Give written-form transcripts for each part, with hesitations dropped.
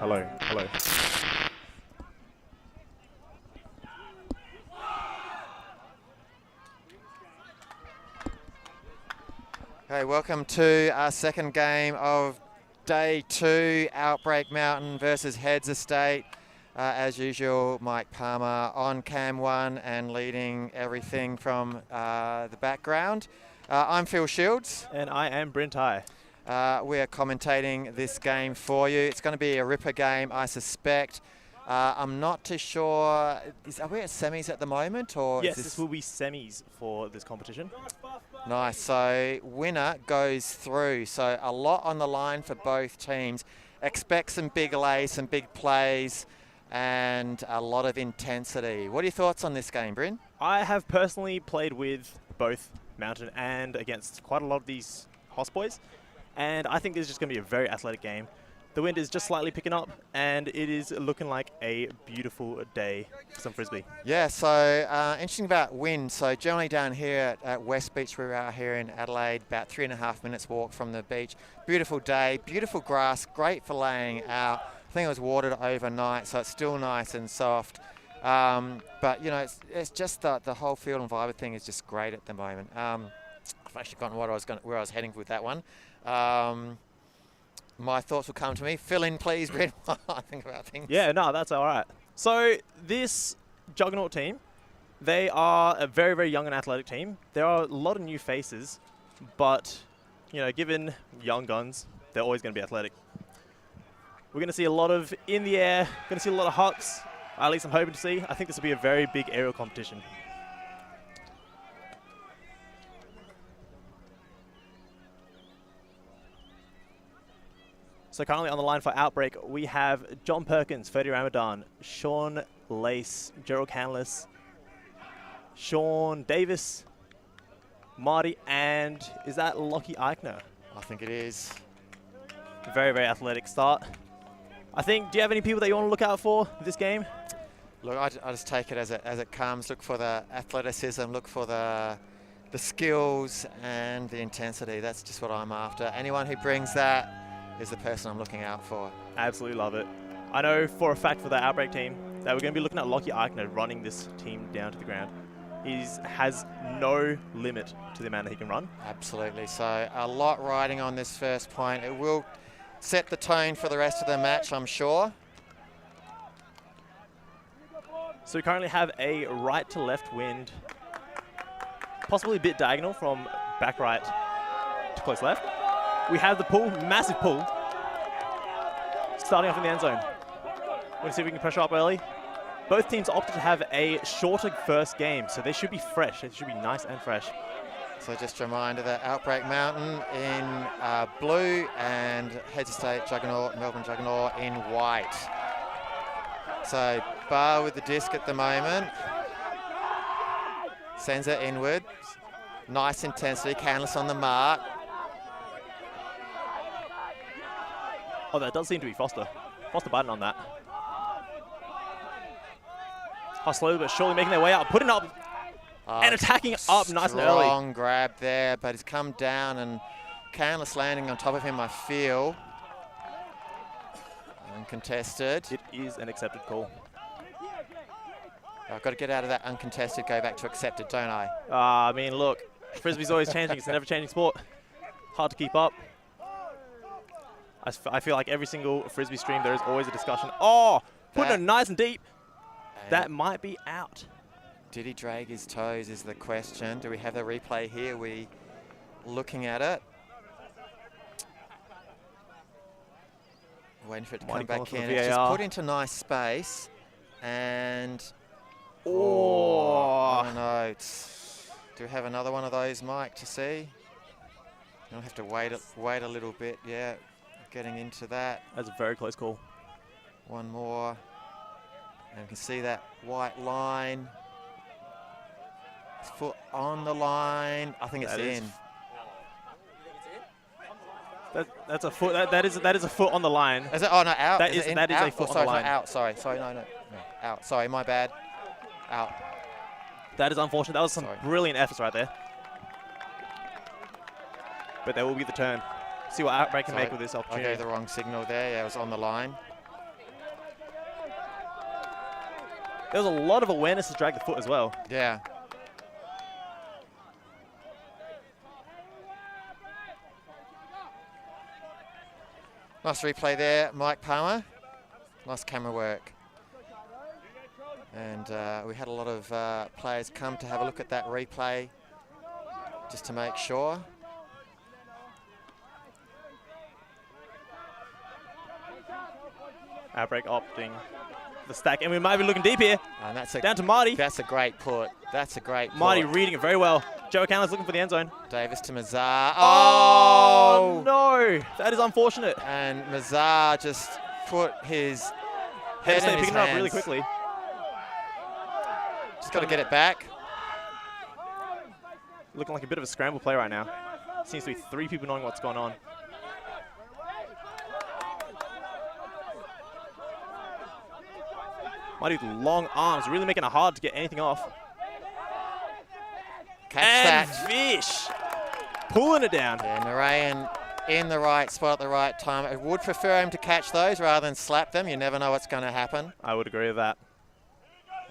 Hello. Hello. Okay, welcome to our second game of Day 2, Outbreak Mountain versus Heads Estate. As usual, Mike Palmer on cam 1 and leading everything from the background. I'm Phil Shields. And I am Brent High. We are commentating this game for you. It's going to be a ripper game, I suspect. I'm not too sure. Are we at semis at the moment? Or Yes, this will be semis for this competition. Nice. So winner goes through. So a lot on the line for both teams. Expect some big lays, some big plays, and a lot of intensity. What are your thoughts on this game, Bryn? I have personally played with both Mountain and against quite a lot of these Hoss boys, and I think this is just going to be a very athletic game. The wind is just slightly picking up, and it is looking like a beautiful day for some Frisbee. Yeah, so interesting about wind. So generally down here at West Beach, where we are here in Adelaide, about 3.5 minutes walk from the beach. Beautiful day, beautiful grass, great for laying out. I think it was watered overnight, so it's still nice and soft. But, you know, it's just the whole feel and vibe thing is just great at the moment. I've actually forgotten where I was heading with that one. My thoughts will come to me. Fill in, please, Brent, while I think about things. Yeah, no, that's all right. So this Juggernaut team, they are a very, very young and athletic team. There are a lot of new faces, but, you know, given young guns, they're always going to be athletic. We're going to see a lot of in the air, going to see a lot of hucks, at least I'm hoping to see. I think this will be a very big aerial competition. So currently on the line for Outbreak, we have John Perkins, Ferdy Ramadan, Sean Lace, Gerald Canlis, Sean Davis, Marty, and is that Lockie Eichner? I think it is. Very, very athletic start. I think, do you have any people that you want to look out for this game? Look, I just take it as it comes. Look for the athleticism, look for the skills and the intensity. That's just what I'm after. Anyone who brings that is the person I'm looking out for. Absolutely love it. I know for a fact for the Outbreak team that we're going to be looking at Lockie Eichner running this team down to the ground. He has no limit to the amount that he can run. Absolutely. So a lot riding on this first point. It will set the tone for the rest of the match, I'm sure. So we currently have a right to left wind, possibly a bit diagonal from back right to close left. We have the pull, massive pull, starting off in the end zone. We're going to see if we can pressure up early. Both teams opted to have a shorter first game, so they should be fresh. It should be nice and fresh. So just a reminder that Outbreak Mountain in blue and Heads Estate Juggernaut, Melbourne Juggernaut in white. So Bar with the disc at the moment. Sends it inward. Nice intensity, Canlis on the mark. Oh, that does seem to be Foster. Foster Biden on that. Oh, slowly but surely making their way up, putting up and attacking up nice and early. Strong grab there, but he's come down and Canlis landing on top of him, I feel. Uncontested. It is an accepted call. I've got to get out of that uncontested, go back to accepted, don't I? I mean, look, Frisbee's always changing. It's a never-changing sport. Hard to keep up. I feel like every single Frisbee stream, there is always a discussion. Oh, putting it nice and deep. That might be out. Did he drag his toes is the question. Do we have the replay here? We looking at it. Waiting for it to come back in. It's just put into nice space. And, I don't know. Do we have another one of those, Mike, to see? You'll have to wait a little bit, yeah. Getting into that. That's a very close call. One more. And you can see that white line. His foot on the line. I think it's in. That's a foot. That is a foot on the line. Is it? Oh no, out. That is a foot on the line. Out. Sorry, no, out. Sorry, my bad. Out. That is unfortunate. That was some brilliant efforts right there. But there will be the turn. See what Outbreak can make with this opportunity. I gave the wrong signal there. Yeah, it was on the line. There was a lot of awareness to drag the foot as well. Yeah. Nice replay there, Mike Palmer. Nice camera work. And we had a lot of players come to have a look at that replay just to make sure. Outbreak opting the stack, and we might be looking deep here. And that's down to Marty. That's a great put. That's a great put. Marty reading it very well. Jeuken looking for the end zone. Davis to Mazar. Oh no, that is unfortunate. And Mazar just put his head in his picking it up really quickly. Just got to get it back. Looking like a bit of a scramble play right now. Seems to be 3 people knowing what's going on. Marty with long arms, really making it hard to get anything off. Catch and that. Fish pulling it down. Yeah, Narayan in the right spot at the right time. I would prefer him to catch those rather than slap them. You never know what's going to happen. I would agree with that.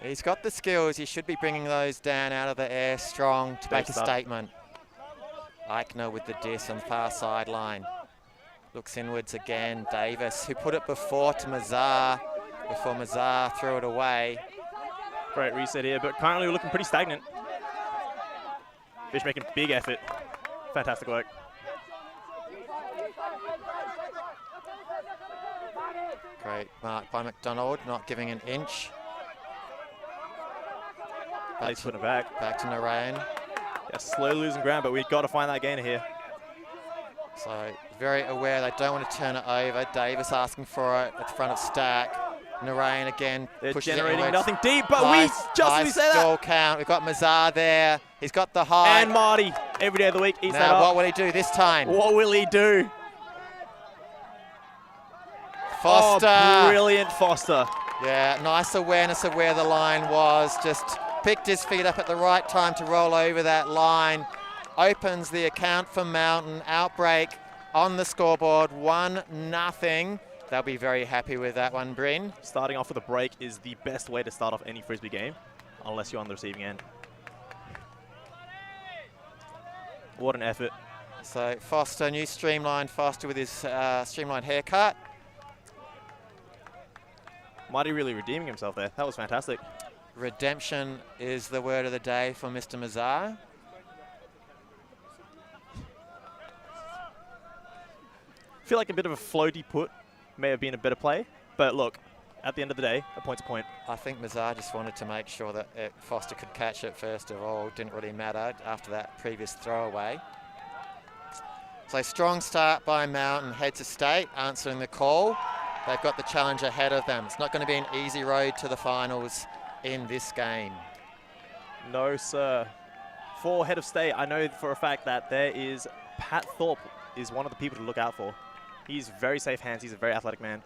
He's got the skills. He should be bringing those down out of the air strong to make a statement. Eichner with the diss on the far sideline. Looks inwards again. Davis, who put it before to Mazar, before Mazar threw it away. Great reset here, but currently we're looking pretty stagnant. Fish making big effort. Fantastic work. Great mark by McDonald, not giving an inch. He's putting it back. Back to Narayan. Yeah, slowly losing ground, but we've got to find that gainer here. So very aware they don't want to turn it over. Davis asking for it at the front of stack. Narayan again. They're pushes generating it nothing deep, but we just say that. Stall count. We've got Mazar there. He's got the high. And Marty, every day of the week, eats that now, up. what will he do this time? What will he do? Foster. Oh, brilliant Foster. Yeah, nice awareness of where the line was. Just picked his feet up at the right time to roll over that line. Opens the account for Mountain. Outbreak on the scoreboard, 1-0. They'll be very happy with that one, Bryn. Starting off with a break is the best way to start off any Frisbee game, unless you're on the receiving end. What an effort. So Foster, new streamlined Foster with his streamlined haircut. Marty really redeeming himself there. That was fantastic. Redemption is the word of the day for Mr. Mazar. I feel like a bit of a floaty put may have been a better play, but look, at the end of the day, a point's a point. I think Mazar just wanted to make sure that Foster could catch it first of all. Didn't really matter after that previous throwaway. So strong start by Mountain. Heads of State answering the call. They've got the challenge ahead of them. It's not going to be an easy road to the finals in this game. No, sir. For Head of State, I know for a fact that there is Pat Thorpe is one of the people to look out for. He's very safe hands. He's a very athletic man.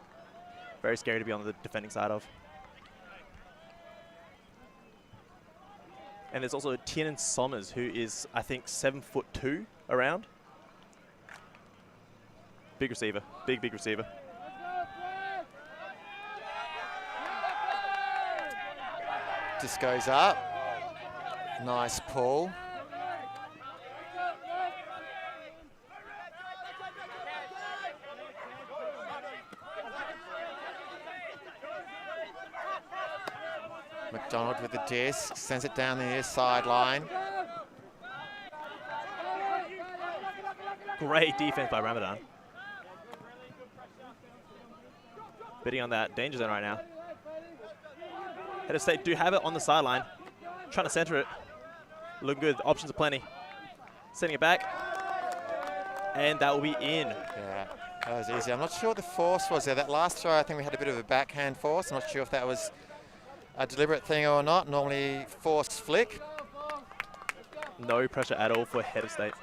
Very scary to be on the defending side of. And there's also Tiernan Sommers, who is, I think, 7'2" around. Big receiver. Big, big receiver. Just goes up. Nice pull. McDonald with the disc, sends it down the near sideline. Great defense by Ramadan. Bidding on that danger zone right now. Head of State do have it on the sideline. Trying to center it. Looking good. Options are plenty. Sending it back. And that will be in. Yeah, that was easy. I'm not sure what the force was there. That last throw, I think we had a bit of a backhand force. I'm not sure if that was a deliberate thing or not. Normally forced flick. No pressure at all for Head of State.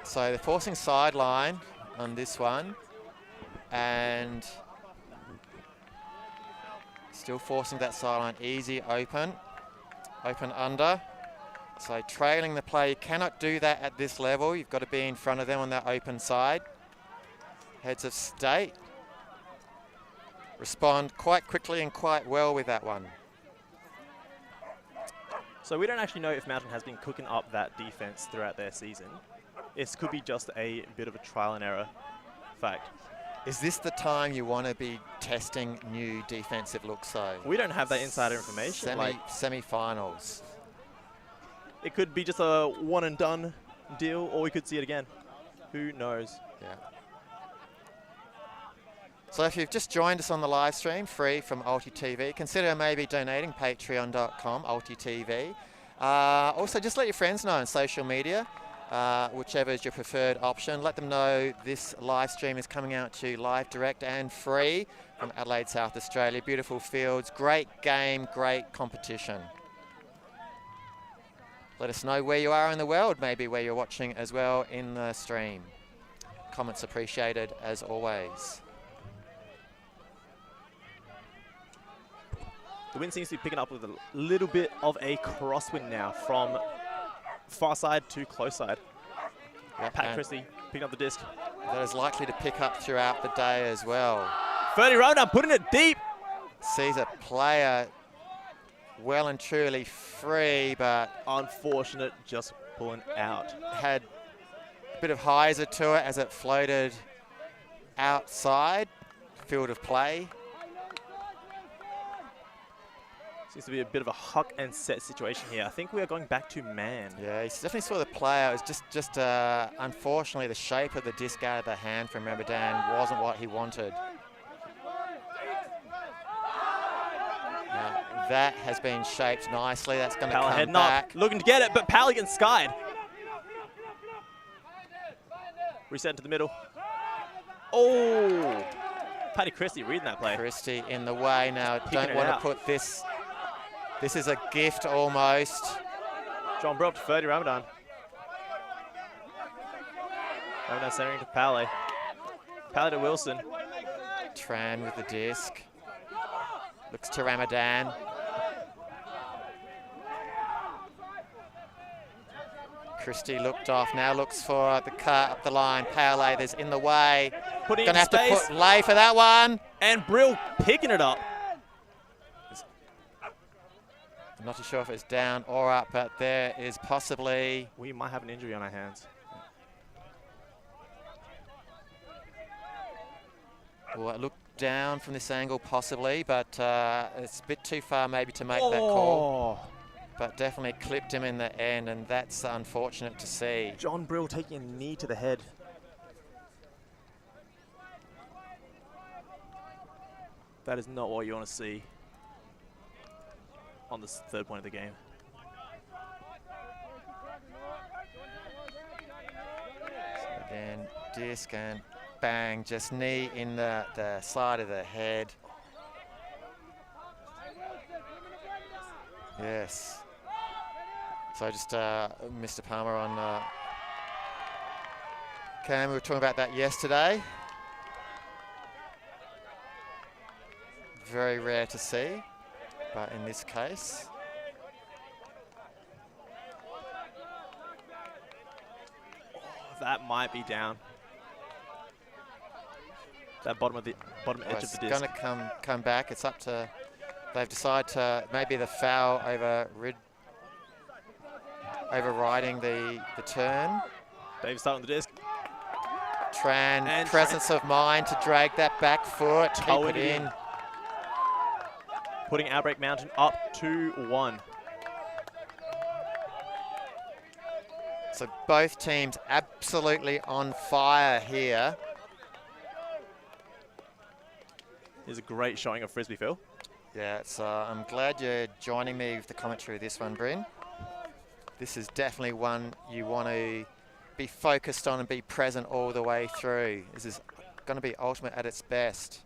So they're forcing sideline on this one. And still forcing that sideline. Easy, open. Open under. So trailing the play, you cannot do that at this level. You've got to be in front of them on that open side. Heads of State. respond quite quickly and quite well with that one. So we don't actually know if Mountain has been cooking up that defense throughout their season. This could be just a bit of a trial and error fact. Is this the time you want to be testing new defensive looks, though? We don't have that insider information. Semi-finals. It could be just a one and done deal, or we could see it again. Who knows? Yeah. So if you've just joined us on the live stream, free from Ulti TV, consider maybe donating, patreon.com, Ulti TV. Also, just let your friends know on social media, whichever is your preferred option. Let them know this live stream is coming out to you live, direct and free from Adelaide, South Australia. Beautiful fields, great game, great competition. Let us know where you are in the world, maybe where you're watching as well in the stream. Comments appreciated as always. The wind seems to be picking up with a little bit of a crosswind now from far side to close side. Yep, Pat Christie picking up the disc. That is likely to pick up throughout the day as well. 30 round up, putting it deep. Sees a player well and truly free, but unfortunate, just pulling out. Had a bit of hyzer to it as it floated outside field of play. Seems to be a bit of a huck and set situation here. I think we are going back to man. Yeah, he definitely saw the player. It was just unfortunately the shape of the disc out of the hand from Dayan wasn't what he wanted. Now, that has been shaped nicely. That's going to come back. Looking to get it, but Powell getting skied. Reset into the middle. Oh! Paddy Christie reading that play. Christie in the way now. Don't want to put this. This is a gift almost. John Brill up to 30 Ramadan. Ramadan centering to Pale. Pale to Wilson. Tran with the disc. Looks to Ramadan. Christie looked off, now looks for the cut up the line. Pale is in the way. Putting Gonna have to put lay for that one. And Brill picking it up. I'm not too sure if it's down or up, but there is possibly... We might have an injury on our hands. Well, it looked down from this angle possibly, but it's a bit too far maybe to make that call. But definitely clipped him in the end, and that's unfortunate to see. John Brill taking a knee to the head. That is not what you want to see on this third point of the game. So again, disc and bang, just knee in the side of the head. Yes. So just Mr. Palmer on cam. We were talking about that yesterday. Very rare to see, but in this case. Oh, that might be down. That bottom edge of the disc. It's going to come back. It's up to. They've decided to maybe the foul overriding the turn. Dave starting the disc. Tran, and presence of mind to drag that back foot, keep it in. Putting Outbreak Mountain up 2-1. So both teams absolutely on fire here. Here's a great showing of Frisbee, Phil. Yeah, so I'm glad you're joining me with the commentary of this one, Bryn. This is definitely one you want to be focused on and be present all the way through. This is going to be ultimate at its best.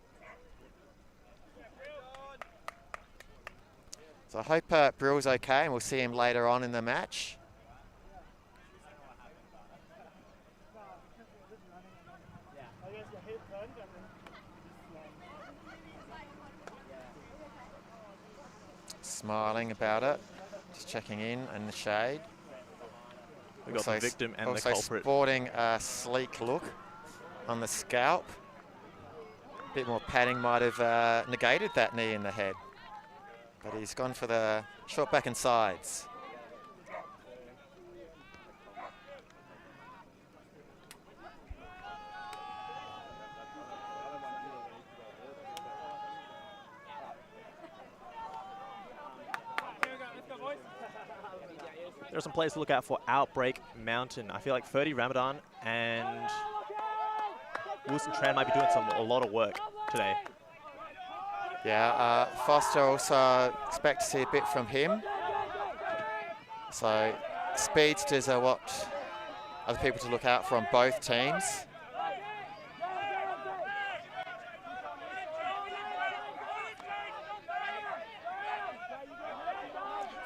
So I hope Brill's okay, and we'll see him later on in the match. Smiling about it, just checking in the shade. We've got the victim and the culprit. Sporting a sleek look on the scalp. bit more padding might have negated that knee in the head. But he's gone for the short back and sides. There are some players to look out for Outbreak Mountain. I feel like 30 Ramadan and Wilson Tran might be doing a lot of work today. Yeah, Foster also expect to see a bit from him. So speedsters are what other people to look out for on both teams.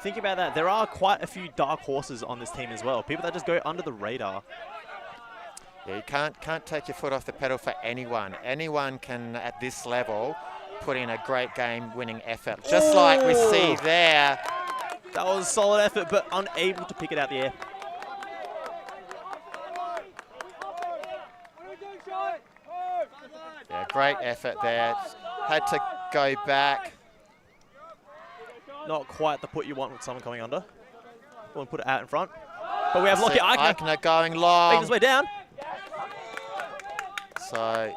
Thinking about that, there are quite a few dark horses on this team as well. People that just go under the radar. Yeah, you can't take your foot off the pedal for anyone. Anyone can, at this level, put in a great game-winning effort. Just like we see there. That was a solid effort, but unable to pick it out the air. Yeah, great effort there. Had to go back. Not quite the put you want with someone coming under. We'll put it out in front. But we have Lockie Eichner going long. making his way down. So,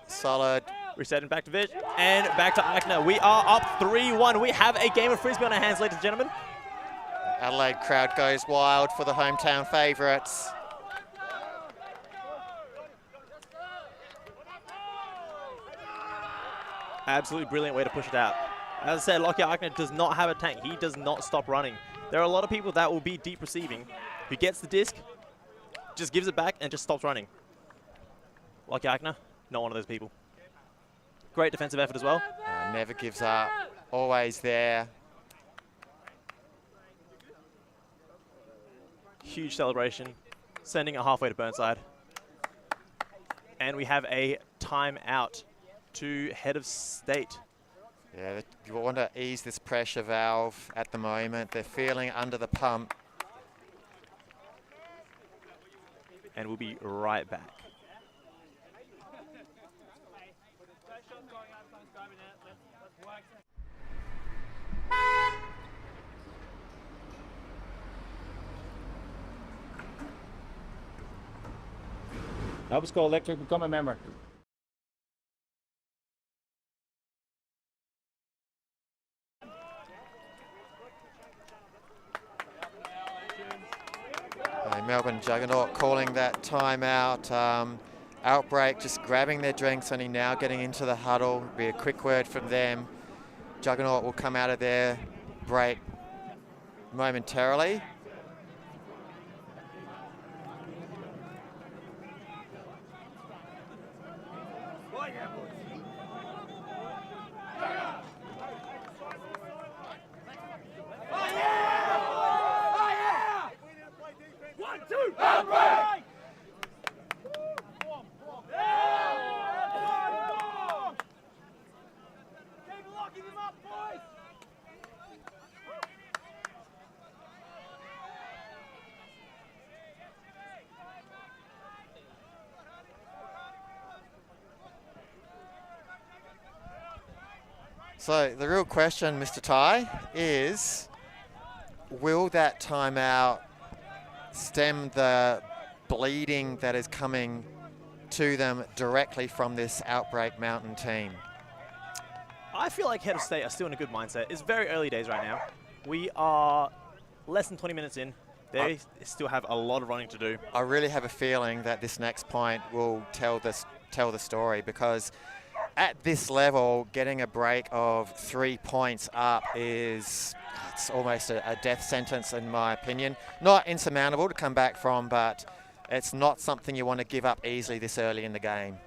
solid. Resetting back to Vish. And back to Eichner. We are up 3-1. We have a game of Frisbee on our hands, ladies and gentlemen. Adelaide crowd goes wild for the hometown favourites. Absolutely brilliant way to push it out. As I said, Lockie Eichner does not have a tank. He does not stop running. There are a lot of people that will be deep receiving, who gets the disc, just gives it back, and just stops running. Lockie Eichner, not one of those people. Great defensive effort as well. Never gives up. Always there. Huge celebration. Sending it halfway to Burnside. And we have a timeout to head of state. Yeah, you want to ease this pressure valve at the moment. They're feeling under the pump. And we'll be right back. Nova School Electric, become a member. Melbourne Juggernaut calling that timeout. Outbreak just grabbing their drinks, only now getting into the huddle. Be a quick word from them. Juggernaut will come out of their break momentarily. So the real question, Mr. Ty, is will that timeout stem the bleeding that is coming to them directly from this Outbreak Mountain team? I feel like head of state are still in a good mindset. It's very early days right now. We are less than 20 minutes in. They still have a lot of running to do. I really have a feeling that this next point will tell the story, because at this level, getting a break of 3 points up it's almost a death sentence in my opinion. Not insurmountable to come back from, but it's not something you want to give up easily this early in the game.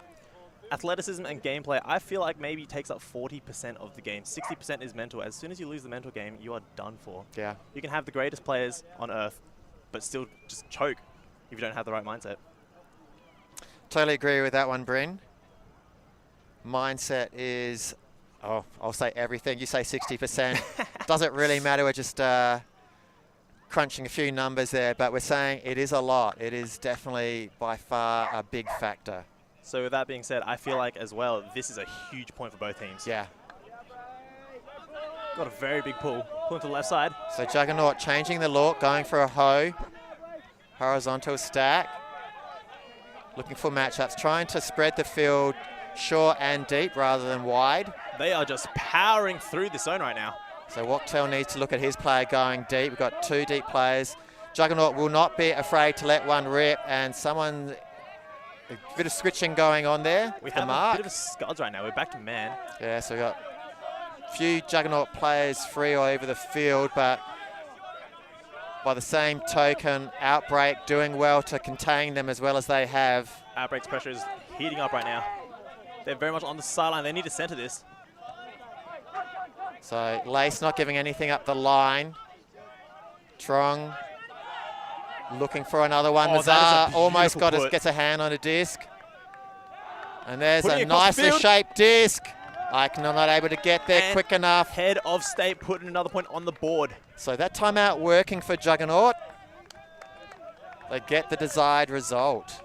Athleticism and gameplay, I feel like maybe takes up 40% of the game. 60% is mental. As soon as you lose the mental game, you are done for. Yeah. You can have the greatest players on earth, but still just choke if you don't have the right mindset. Totally agree with that one, Bryn. Mindset is, I'll say everything. You say 60%. Doesn't really matter. We're just crunching a few numbers there, but we're saying it is a lot. It is definitely by far a big factor. So with that being said, I feel like as well, this is a huge point for both teams. Yeah. Got a very big pull. Pulling to the left side. So Juggernaut changing the look, going for a hoe. Horizontal stack. Looking for matchups, trying to spread the field short and deep rather than wide. They are just powering through the zone right now. So Wachtel needs to look at his player going deep. We've got 2 deep players. Juggernaut will not be afraid to let one rip, and a bit of switching going on there. We have a bit of a scuds right now. We're back to man. Yeah, so we've got a few Juggernaut players free all over the field, but by the same token, Outbreak doing well to contain them as well as they have. Outbreak's pressure is heating up right now. They're very much on the sideline. They need to center this. So Lace not giving anything up the line. Trong looking for another one. Mazar almost gets a hand on a disc. And there's a nicely shaped disc. Icon not able to get there quick enough. Head of state putting another point on the board. So that timeout working for Juggernaut. They get the desired result.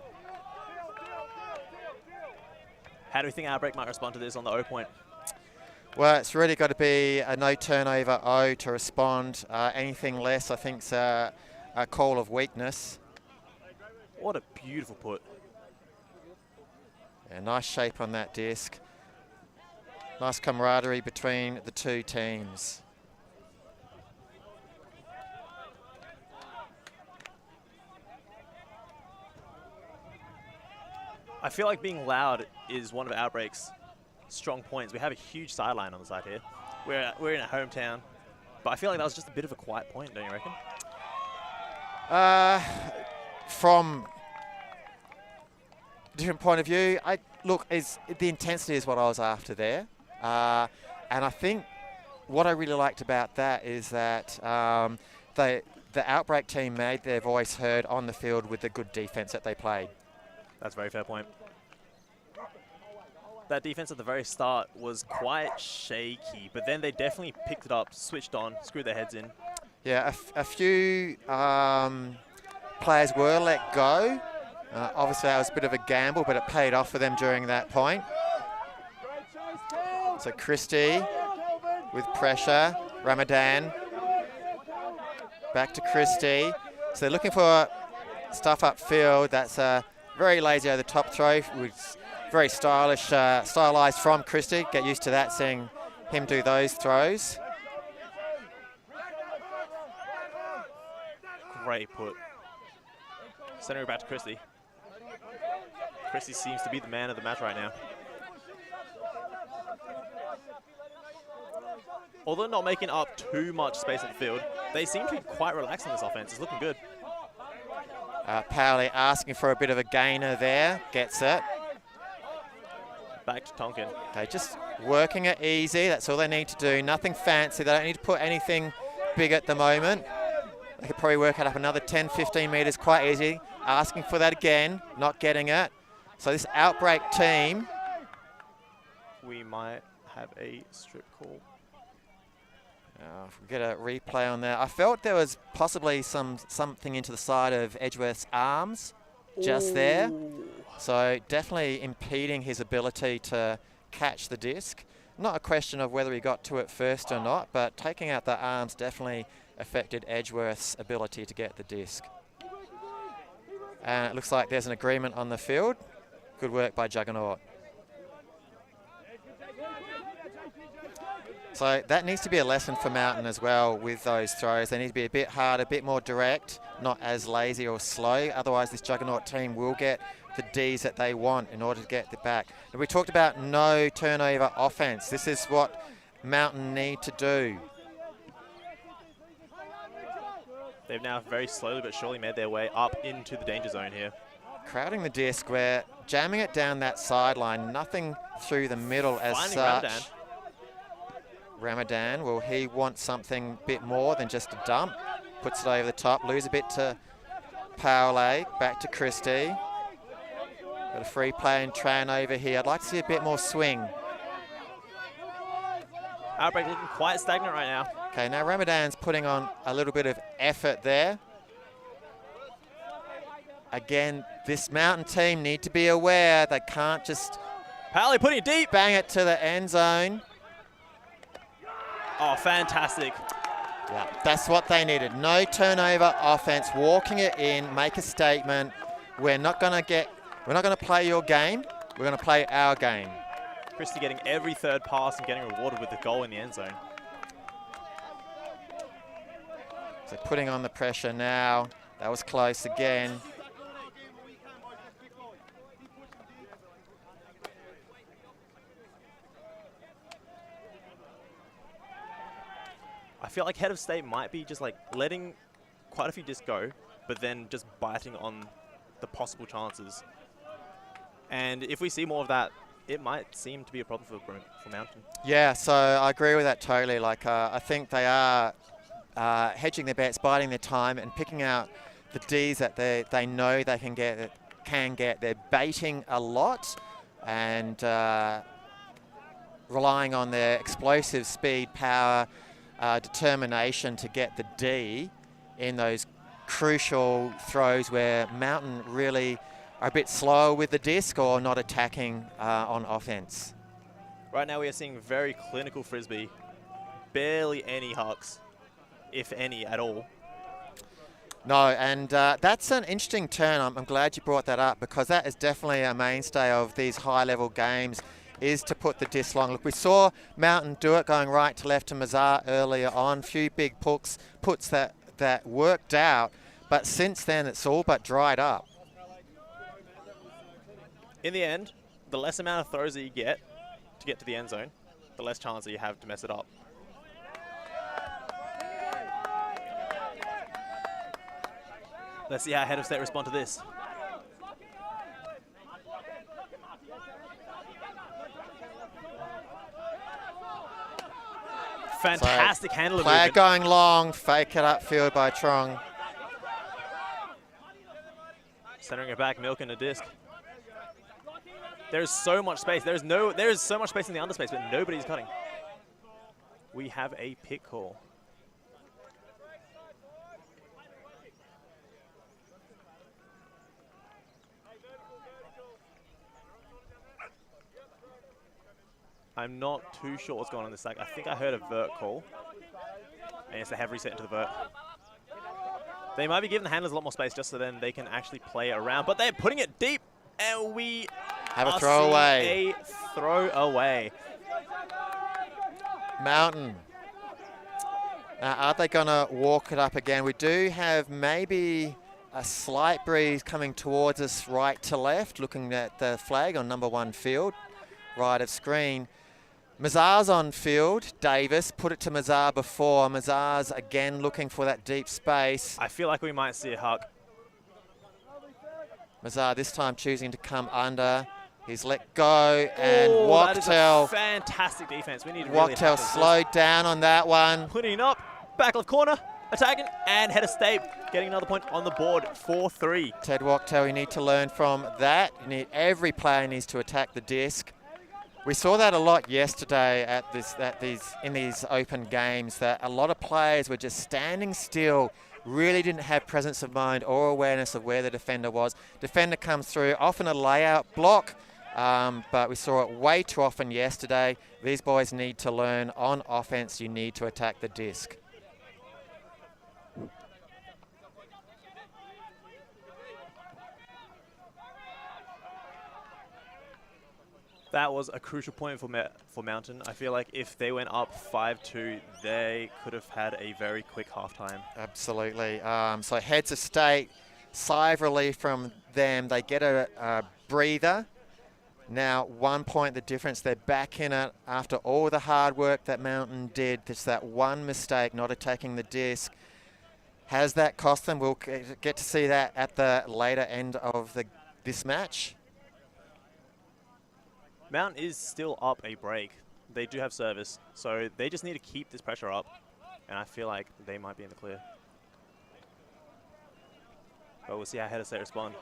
How do we think Outbreak might respond to this on the O point? Well, it's really got to be a no turnover O to respond. Anything less, I think, is a call of weakness. What a beautiful put. Yeah, nice shape on that disc. Nice camaraderie between the two teams. I feel like being loud is one of Outbreak's strong points. We have a huge sideline on the side here. We're in a hometown, but I feel like that was just a bit of a quiet point, don't you reckon? From a different point of view, the intensity is what I was after there. And I think what I really liked about that is that the Outbreak team made their voice heard on the field with the good defense that they played. That's a very fair point. That defense at the very start was quite shaky, but then they definitely picked it up, switched on, screwed their heads in. Yeah, a few players were let go. Obviously, that was a bit of a gamble, but it paid off for them during that point. So Christie with pressure. Ramadan back to Christie. So they're looking for stuff upfield. That's very lazy over the top throw, which very stylish, stylized from Christie. Get used to that, seeing him do those throws. Great put. Centering back to Christie. Christie seems to be the man of the match right now. Although not making up too much space in the field, they seem to be quite relaxed in this offense. It's looking good. Powley asking for a bit of a gainer there. Gets it. Back to Tonkin. Okay, just working it easy. That's all they need to do. Nothing fancy. They don't need to put anything big at the moment. They could probably work it up another 10, 15 metres quite easy. Asking for that again. Not getting it. So this Outbreak team. We might have a strip call. If we get a replay on there. I felt there was possibly something into the side of Edgeworth's arms just there. So definitely impeding his ability to catch the disc. Not a question of whether he got to it first or not, but taking out the arms definitely affected Edgeworth's ability to get the disc. And it looks like there's an agreement on the field. Good work by Juggernaut. So that needs to be a lesson for Mountain as well with those throws. They need to be a bit harder, a bit more direct, not as lazy or slow. Otherwise, this Juggernaut team will get the Ds that they want in order to get the back. And we talked about no turnover offense. This is what Mountain need to do. They've now very slowly but surely made their way up into the danger zone here. Crowding the disc, we're jamming it down that sideline. Nothing through the middle as such. Ramadan, will he want something a bit more than just a dump? Puts it over the top, lose a bit to Powley, back to Christie. Got a free play and Tran over here. I'd like to see a bit more swing. Outbreak looking quite stagnant right now. Okay, now Ramadan's putting on a little bit of effort there. again, this Mountain team need to be aware. They can't just Pally putting it deep. bang it to the end zone. Oh, fantastic. Yeah, that's what they needed. No turnover offense, walking it in, make a statement. We're not going to play your game. We're going to play our game. Christie getting every third pass and getting rewarded with the goal in the end zone. So putting on the pressure now. That was close again. I feel like Head of State might be just like letting quite a few discs go, but then just biting on the possible chances. And if we see more of that, it might seem to be a problem for Mountain. Yeah, so I agree with that totally. Like, I think they are hedging their bets, biding their time, and picking out the Ds that they know they can get. They're baiting a lot and relying on their explosive speed, power, determination to get the D in those crucial throws where Mountain really are a bit slower with the disc or not attacking on offense. Right now we are seeing very clinical Frisbee. Barely any hucks, if any at all. No, and that's an interesting turn. I'm glad you brought that up because that is definitely a mainstay of these high-level games, is to put the disc long. Look, we saw Mountain do it going right to left to Mazar earlier on. Few big puts that worked out, but since then it's all but dried up. In the end, the less amount of throws that you get to the end zone, the less chance that you have to mess it up. Let's see how Head of State respond to this. Fantastic handle of Player movement. going long, fake it upfield by Chung. Centering it back, milking a disc. There's so much space. There is so much space in the underspace, but nobody's cutting. We have a pick call. I'm not too sure what's going on in this sack. I think I heard a vert call. And it's a heavy reset into the vert. They might be giving the handlers a lot more space just so then they can actually play around. But they're putting it deep. And we have a throwaway. A throwaway. Mountain. Now, are they going to walk it up again? We do have maybe a slight breeze coming towards us right to left, looking at the flag on number 1 field, right of screen. Mazar's on field. Davis put it to Mazar before. Mazar's again looking for that deep space. I feel like we might see a huck. Mazar this time choosing to come under. He's let go, and that is a Wachtel. Fantastic defense. We need to really Wachtel slowed down on that one. Putting it up, back left corner, attacking, and Head of State getting another point on the board, 4-3. Ted Wachtel, you need to learn from that. Every player needs to attack the disc. We saw that a lot yesterday in these open games, that a lot of players were just standing still, really didn't have presence of mind or awareness of where the defender was. Defender comes through, often a layout block, but we saw it way too often yesterday. These boys need to learn on offense, you need to attack the disc. That was a crucial point for Mountain. I feel like if they went up 5-2, they could have had a very quick halftime. Absolutely. So Heads of State, sigh of relief from them. They get a breather. Now 1 point the difference. They're back in it after all the hard work that Mountain did. Just that one mistake, not attacking the disc. Has that cost them? We'll get to see that at the later end of this match. Mountain is still up a break. They do have service, so they just need to keep this pressure up, and I feel like they might be in the clear. But we'll see how Head of State respond.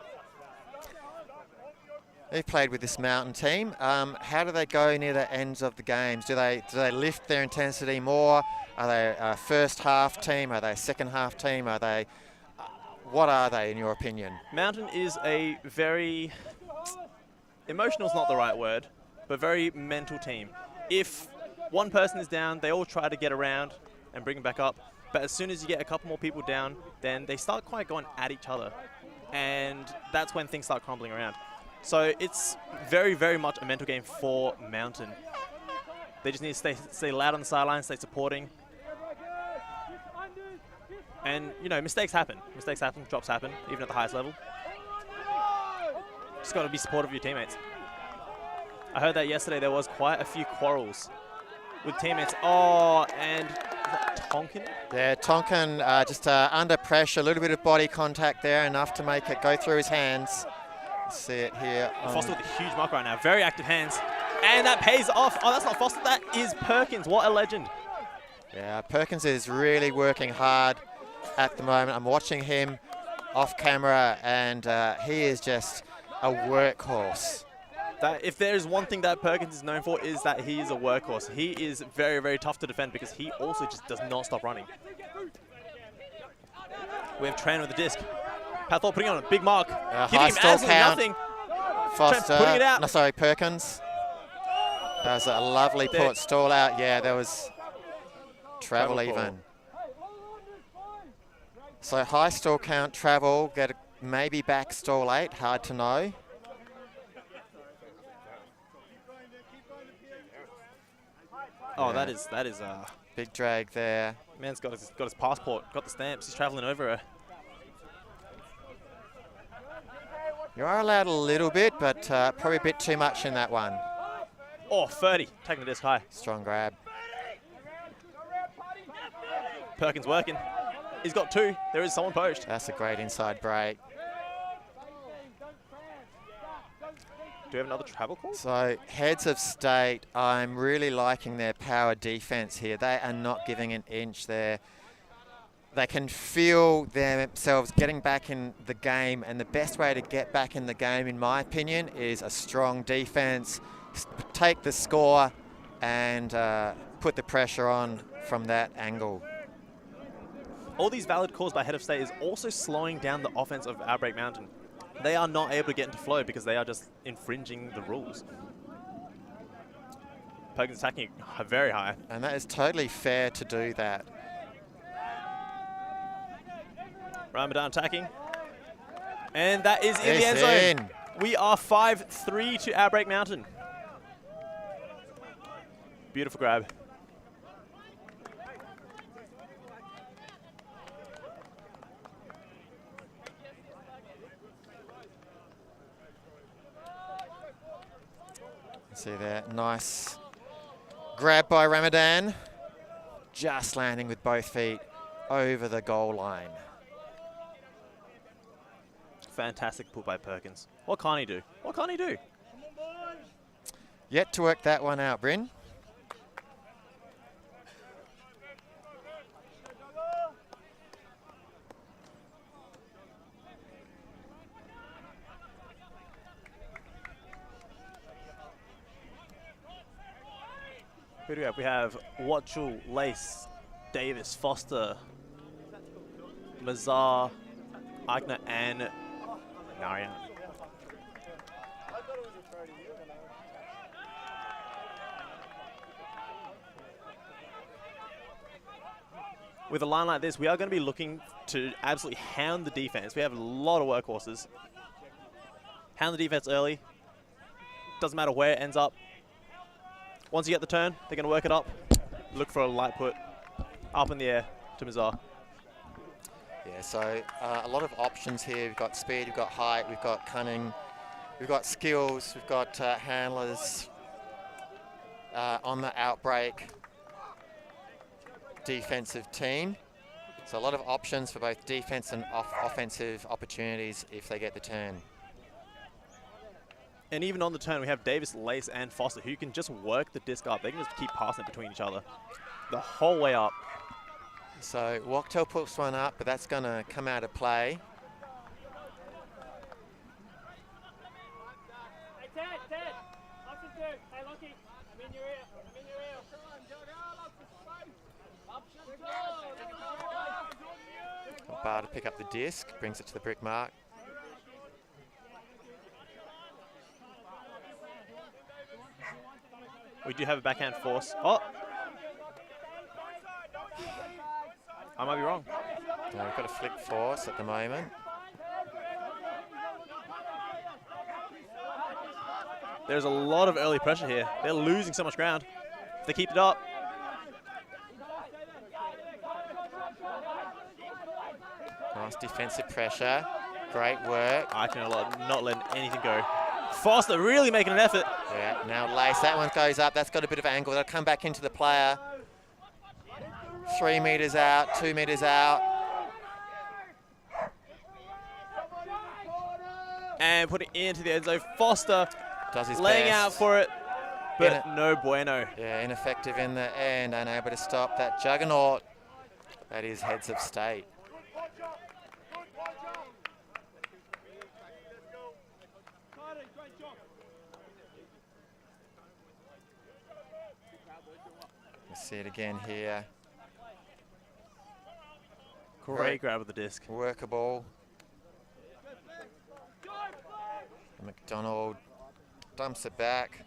They've played with this Mountain team. How do they go near the ends of the games? Do they lift their intensity more? Are they a first half team? Are they a second half team? Are they what are they in your opinion? Mountain is a very, emotional is not the right word, but very mental team. If one person is down, they all try to get around and bring them back up. But as soon as you get a couple more people down, then they start quite going at each other. And that's when things start crumbling around. So it's very, very much a mental game for Mountain. They just need to stay loud on the sidelines, stay supporting. And, you know, mistakes happen. Mistakes happen, drops happen, even at the highest level. Just got to be supportive of your teammates. I heard that yesterday there was quite a few quarrels with teammates. Oh, and is that Tonkin? Yeah, Tonkin just under pressure, a little bit of body contact there, enough to make it go through his hands. See it here. Foster with a huge mark right now. Very active hands. And that pays off. Oh, that's not Foster. That is Perkins. What a legend. Yeah, Perkins is really working hard at the moment. I'm watching him off camera, and he is just a workhorse. That if there is one thing that Perkins is known for, is that he is a workhorse. He is very, very tough to defend because he also just does not stop running. We have Tran with the disc. Pathol putting on a big mark. Giving him absolutely nothing. Foster, putting it out. No, sorry, Perkins. That was a lovely put. Stall out. Yeah, there was travel even. So high stall count, travel, get maybe back stall 8. Hard to know. Oh, yeah. that is big drag there. Man's got his passport, got the stamps. He's traveling over her. You are allowed a little bit, but probably a bit too much in that one. Oh, 30, taking the disc high. Strong grab. Perkins working. He's got 2. There is someone poached. That's a great inside break. Do we have another travel call? So heads of state, I'm really liking their power defense here. They are not giving an inch there. They can feel themselves getting back in the game, and the best way to get back in the game, in my opinion, is a strong defense. Take the score and put the pressure on from that angle. All these valid calls by head of state is also slowing down the offense of Outbreak Mountain. They are not able to get into flow because they are just infringing the rules. Perkins attacking very high. And that is totally fair to do that. Ramadan attacking. And that is in the end zone. We are 5-3 to Outbreak Mountain. Beautiful grab. See that nice grab by Ramadan. Just landing with both feet over the goal line. Fantastic pull by Perkins. What can't he do? What can't he do? Yet to work that one out, Bryn. Who do we have? We have Watchul, Lace, Davis, Foster, Mazar, Agner, and Narian. With a line like this, we are going to be looking to absolutely hound the defense. We have a lot of workhorses. Hound the defense early. Doesn't matter where it ends up. Once you get the turn, they're going to work it up. Look for a light put up in the air to Mazar. Yeah, so a lot of options here. We've got speed, we've got height, we've got cunning, we've got skills, we've got handlers on the Outbreak defensive team. So a lot of options for both defense and offensive opportunities if they get the turn. And even on the turn, we have Davis, Lace, and Foster who can just work the disc up. They can just keep passing it between each other the whole way up. So Wachtel puts one up, but that's going to come out of play. Hey, Ted, option 2. Hey, Lockie, I'm in your ear. Option 2. bar to pick up the disc, brings it to the brick mark. We do have a backhand force. Oh! I might be wrong. No, we've got a flick force at the moment. There's a lot of early pressure here. They're losing so much ground. If they keep it up. Nice defensive pressure. Great work. I can not let anything go. Foster really making an effort. Yeah, now Lace. That one goes up. That's got a bit of angle. They'll come back into the player. 3 meters out, 2 meters out. And putting it into the end zone. Foster Does his laying best. out for it, but no bueno. Yeah, ineffective in the end. Unable to stop that juggernaut. That is heads of state. Let's see it again here. Great grab of the disc. Workable. McDonald dumps it back.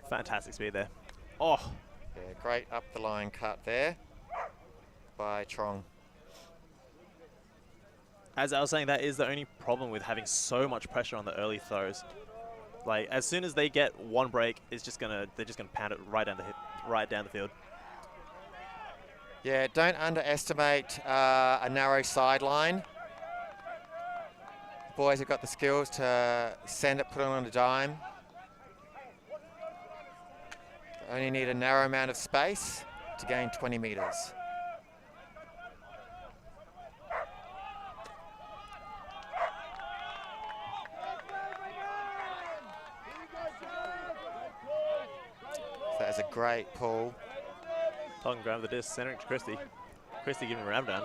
Fantastic speed there. Oh, Yeah, great up the line cut there by Trong. as I was saying, that is the only problem with having so much pressure on the early throws. Like, as soon as they get one break, they're just gonna pound it right down the field. Yeah, don't underestimate a narrow sideline. The boys have got the skills to send it, put it on a dime. Only need a narrow amount of space to gain 20 meters. That is a great pull. Talking ground with the disc, centering to Christie. Christie giving Ramadan.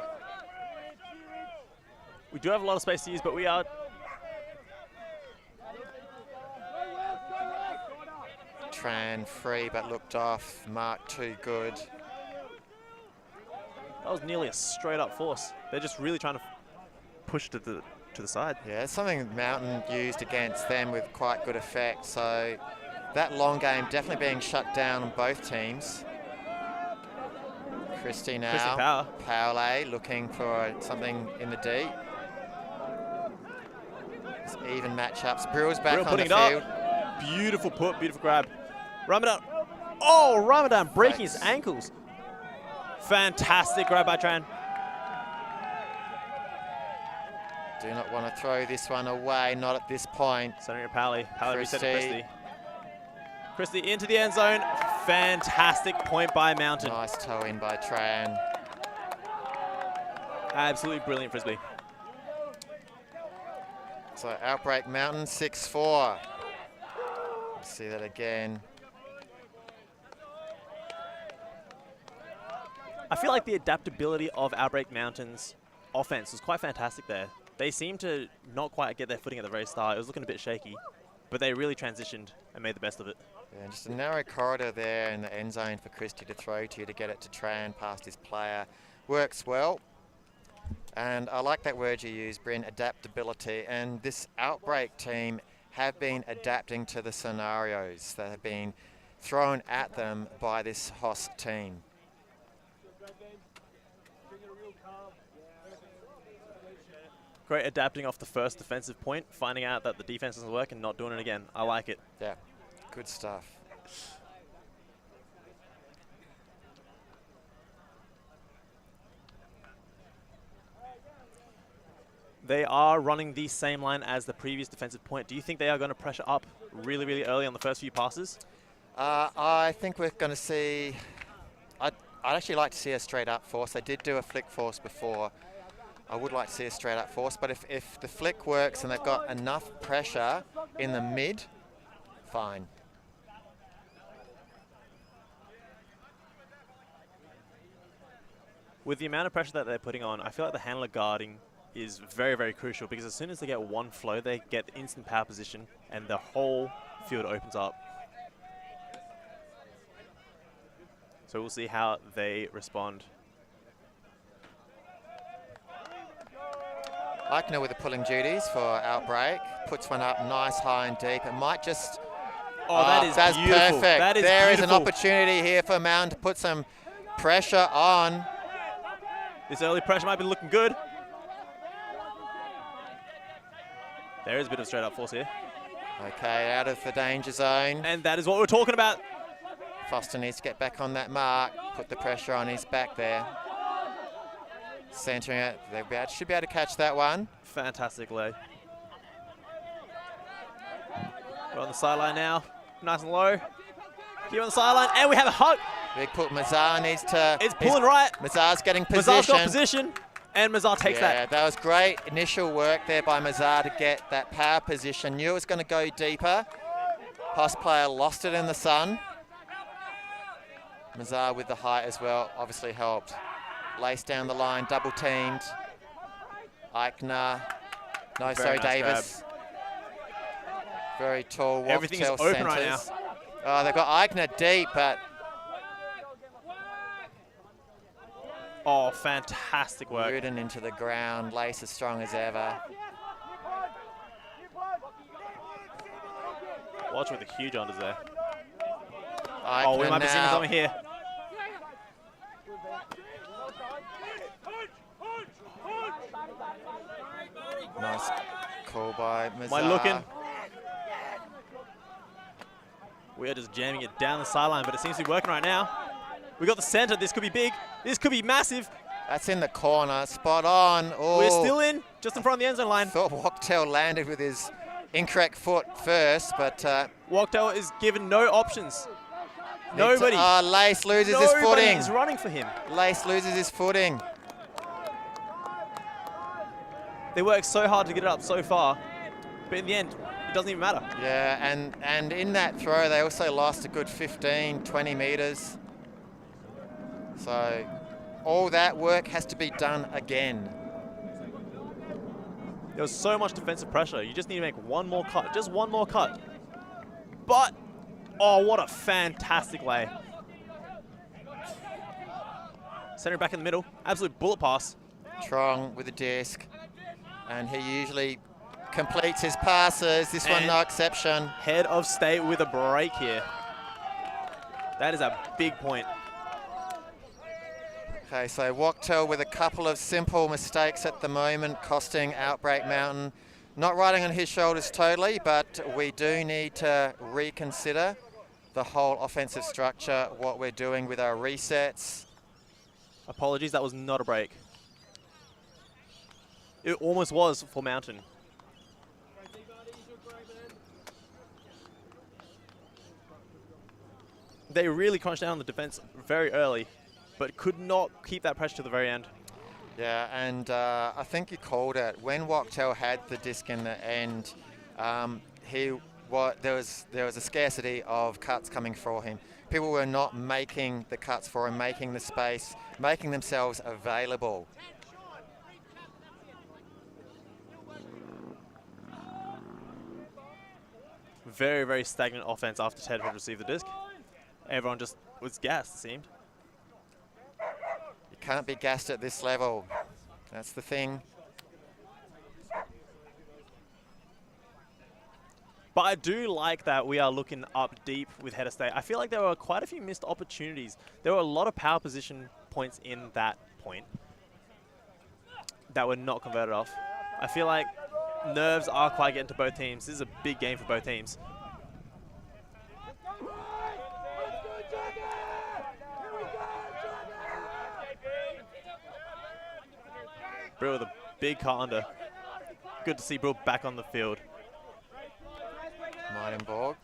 We do have a lot of space to use, but we are... Tran free but looked off. Mark too good. That was nearly a straight up force. They're just really trying to push to the side. Yeah, it's something Mountain used against them with quite good effect. So that long game definitely being shut down on both teams. Christy now. Christy Power. Paole looking for something in the D. It's even matchups. Brill's back Brill on the putting it field. up. Beautiful put, beautiful grab. Ramadan. Oh, Ramadan breaking his ankles. Fantastic grab by Tran. Do not want to throw this one away, not at this point. Centering to Paole. Paole reset to Christie. Christie. Christie into the end zone. Fantastic point by Mountain. Nice toe in by Tran. Absolutely brilliant frisbee. So Outbreak Mountain 6-4. See that again. I feel like the adaptability of Outbreak Mountain's offense was quite fantastic there. They seemed to not quite get their footing at the very start. It was looking a bit shaky, but they really transitioned and made the best of it. Yeah, just a narrow corridor there in the end zone for Christie to throw to get it to Tran past his player. Works well. And I like that word you use, Bryn, adaptability. And this Outbreak team have been adapting to the scenarios that have been thrown at them by this Hoss team. Great adapting off the first defensive point, finding out that the defense doesn't work and not doing it again. I like it. Yeah, good stuff. They are running the same line as the previous defensive point. Do you think they are going to pressure up really, really early on the first few passes? I think we're going to see... I'd actually like to see a straight up force. They did do a flick force before. I would like to see a straight up force, but if the flick works and they've got enough pressure in the mid, fine. With the amount of pressure that they're putting on, I feel like the handler guarding is very, very crucial, because as soon as they get one flow, they get instant power position and the whole field opens up. So So we'll see how they respond. Eichner with the pulling duties for Outbreak. Puts one up nice, high and deep. It might just... Oh, that's perfect. beautiful. That is there beautiful. Is an opportunity here for Mountain to put some pressure on. This early pressure might be looking good. There is a bit of straight up force here. Okay, out of the danger zone. And that is what we're talking about. Foster needs to get back on that mark. Put the pressure on his back there. Centering it. They should be able to catch that one. Fantastic leg. We're on the sideline now. Nice and low. Here on the sideline, and we have a hug. Big put. Mazar needs to... It's pulling right. Mazar's getting position. Mazar's got position, and Mazar takes that. Yeah, that was great initial work there by Mazar to get that power position. Knew it was going to go deeper. Pass player lost it in the sun. Mazar with the height as well, obviously helped. Lace down the line, double teamed. Eichner. No, sorry, nice Davis. Very tall. Everything is open right now. Oh, they've got Eichner deep, but... Oh, fantastic work. Rooted into the ground. Lace as strong as ever. Watch with the huge unders there. Eichner Oh, we might be seeing now. something here. Nice call by Mazar. Am I looking? We are just jamming it down the sideline, but it seems to be working right now. We got the center. This could be big. This could be massive. That's in the corner. Spot on. Oh, We're still in, just in front of the end zone line. thought Wachtel landed with his incorrect foot first, but... Wachtel is given no options. Nobody. Lace loses his Nobody footing. is running for him. Lace loses his footing. They worked so hard to get it up so far, but in the end, it doesn't even matter. Yeah, and in that throw, they also lost a good 15, 20 metres. So all that work has to be done again. There was so much defensive pressure. You just need to make one more cut, just one more cut. But, oh, what a fantastic lay. Center back in the middle, absolute bullet pass. Trong with a disc, and he usually completes his passes. This one, no exception. Head of state with a break here. That is a big point. Okay, so Wachtel with a couple of simple mistakes at the moment, costing Outbreak Mountain. Not riding on his shoulders totally, but we do need to reconsider the whole offensive structure, what we're doing with our resets. Apologies, that was not a break. It almost was for Mountain. They really crunched down on the defense very early, but could not keep that pressure to the very end. Yeah, and I think you called it. When Wachtel had the disc in the end, there was a scarcity of cuts coming for him. People were not making the cuts for him, making the space, making themselves available. Very, very stagnant offense after Ted had received the disc. Everyone just was gassed, it seemed. You can't be gassed at this level. That's the thing. But I do like that we are looking up deep with head of state. I feel like there were quite a few missed opportunities. There were a lot of power position points in that point that were not converted off. I feel like nerves are quite getting to both teams. This is a big game for both teams. Brill with a big cut under. Good to see Brill back on the field. Meidenborg.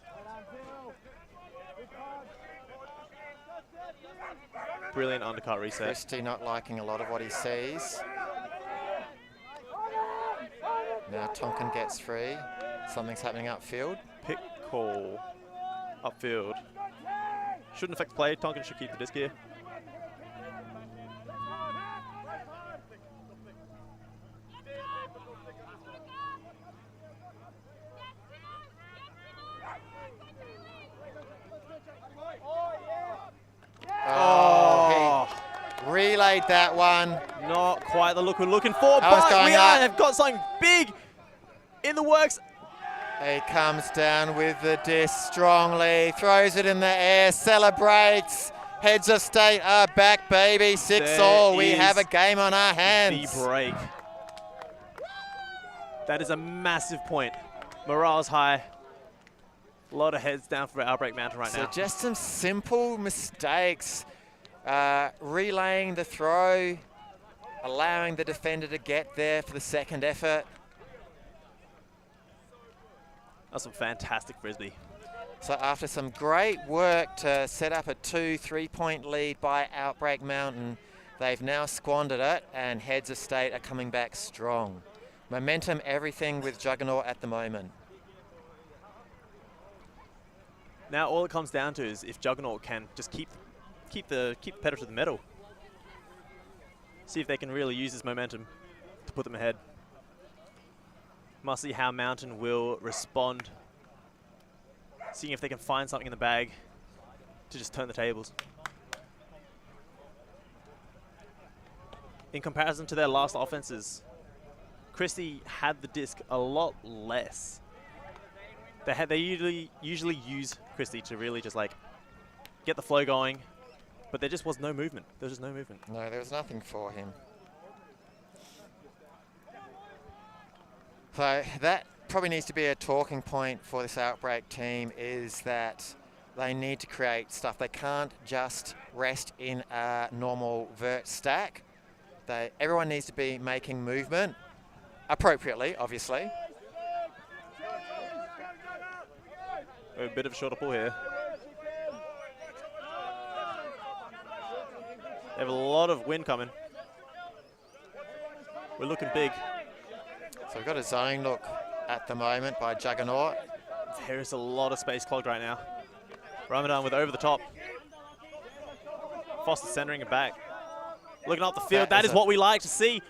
Brilliant undercut reset. Christie not liking a lot of what he sees. Now Tonkin gets free. Something's happening upfield. Pick call. Upfield. Shouldn't affect play. Tonkin should keep the disc here. played that one. Not quite the look we're looking for, That one's but going we up. have got something big in the works. He comes down with the disc strongly, throws it in the air, celebrates. Heads of state are back, baby. 6-all. We have a game on our hands. The break. That is a massive point. Morale's high. A lot of heads down for Outbreak Mountain right now. So just some simple mistakes. Relaying the throw, allowing the defender to get there for the second effort. That's some fantastic frisbee. So after some great work to set up a 2-3 point lead by Outbreak Mountain, they've now squandered it, and Heads of State are coming back strong. Momentum, everything with Juggernaut at the moment. Now all it comes down to is if Juggernaut can just keep the pedal to the metal. See if they can really use this momentum to put them ahead. Must see how Mountain will respond. Seeing if they can find something in the bag to just turn the tables. In comparison to their last offenses, Christie had the disc a lot less. They usually use Christie to really just like get the flow going, but there just was no movement. There was just no movement. No, there was nothing for him. So that probably needs to be a talking point for this Outbreak team, is that they need to create stuff. They can't just rest in a normal vert stack. Everyone needs to be making movement appropriately, obviously. A bit of a shorter pull here. They have a lot of wind coming. We're looking big. So we've got a zone look at the moment by Juggernaut. There is a lot of space clogged right now. Ramadan with over the top. Foster centering it back. Looking up the field. That is what we like to see.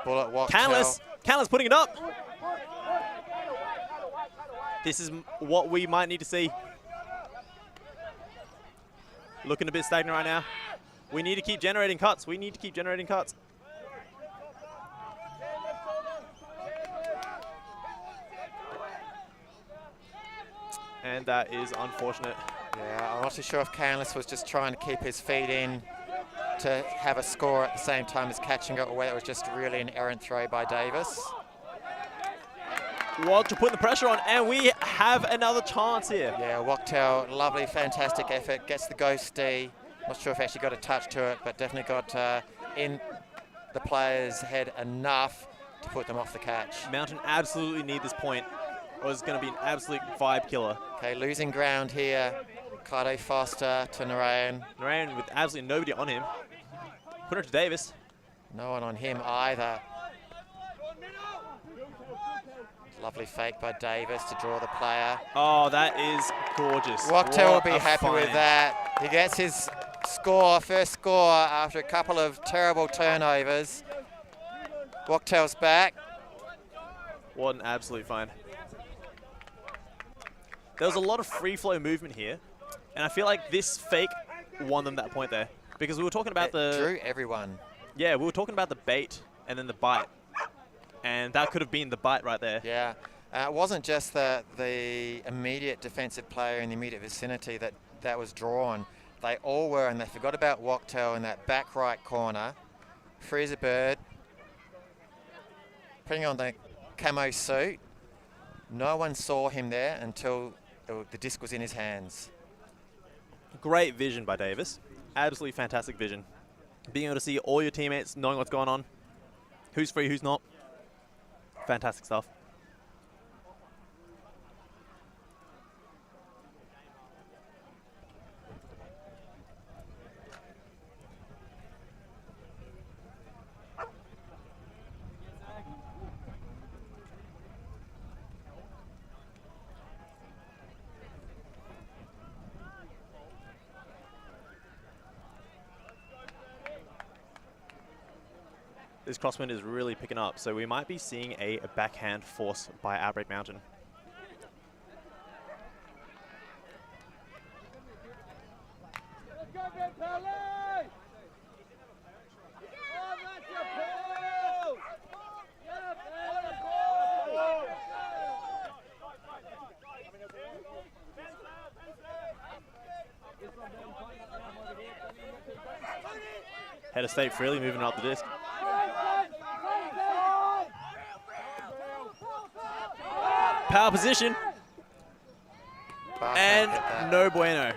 Bullet walk. Canlis putting it up. This is what we might need to see. Looking a bit stagnant right now. We need to keep generating cuts. We need to keep generating cuts. And that is unfortunate. Yeah, I'm not too sure if Canlis was just trying to keep his feet in to have a score at the same time as catching it, or whether it was just really an errant throw by Davis. Walter putting the pressure on, and we have another chance here. Yeah, Wachtel, lovely, fantastic effort, gets the ghosty. Not sure if he actually got a touch to it, but definitely got in the player's head enough to put them off the catch. Mountain absolutely need this point, or it's going to be an absolute vibe killer. Okay, losing ground here. Cardo Foster to Narayan. Narayan with absolutely nobody on him. Put it to Davis. No one on him either. Lovely fake by Davis to draw the player. Oh, that is gorgeous. Wachtel will be happy with that. He gets his score, first score after a couple of terrible turnovers. Wachtel's back. What an absolute find. There was a lot of free flow movement here, and I feel like this fake won them that point there, because we were talking about drew everyone. Yeah, we were talking about the bait and then the bite, and that could have been the bite right there. Yeah, it wasn't just the immediate defensive player in the immediate vicinity that was drawn. They all were, and they forgot about Wachtel in that back right corner. Freezer Bird putting on the camo suit. No one saw him there until the disc was in his hands. Great vision by Davis. Absolutely fantastic vision. Being able to see all your teammates, knowing what's going on, who's free, who's not. Fantastic stuff. This crosswind is really picking up, so we might be seeing a backhand force by Outbreak Mountain. Head of state freely, moving up the disc. Power position. Bar And can't get that. no bueno.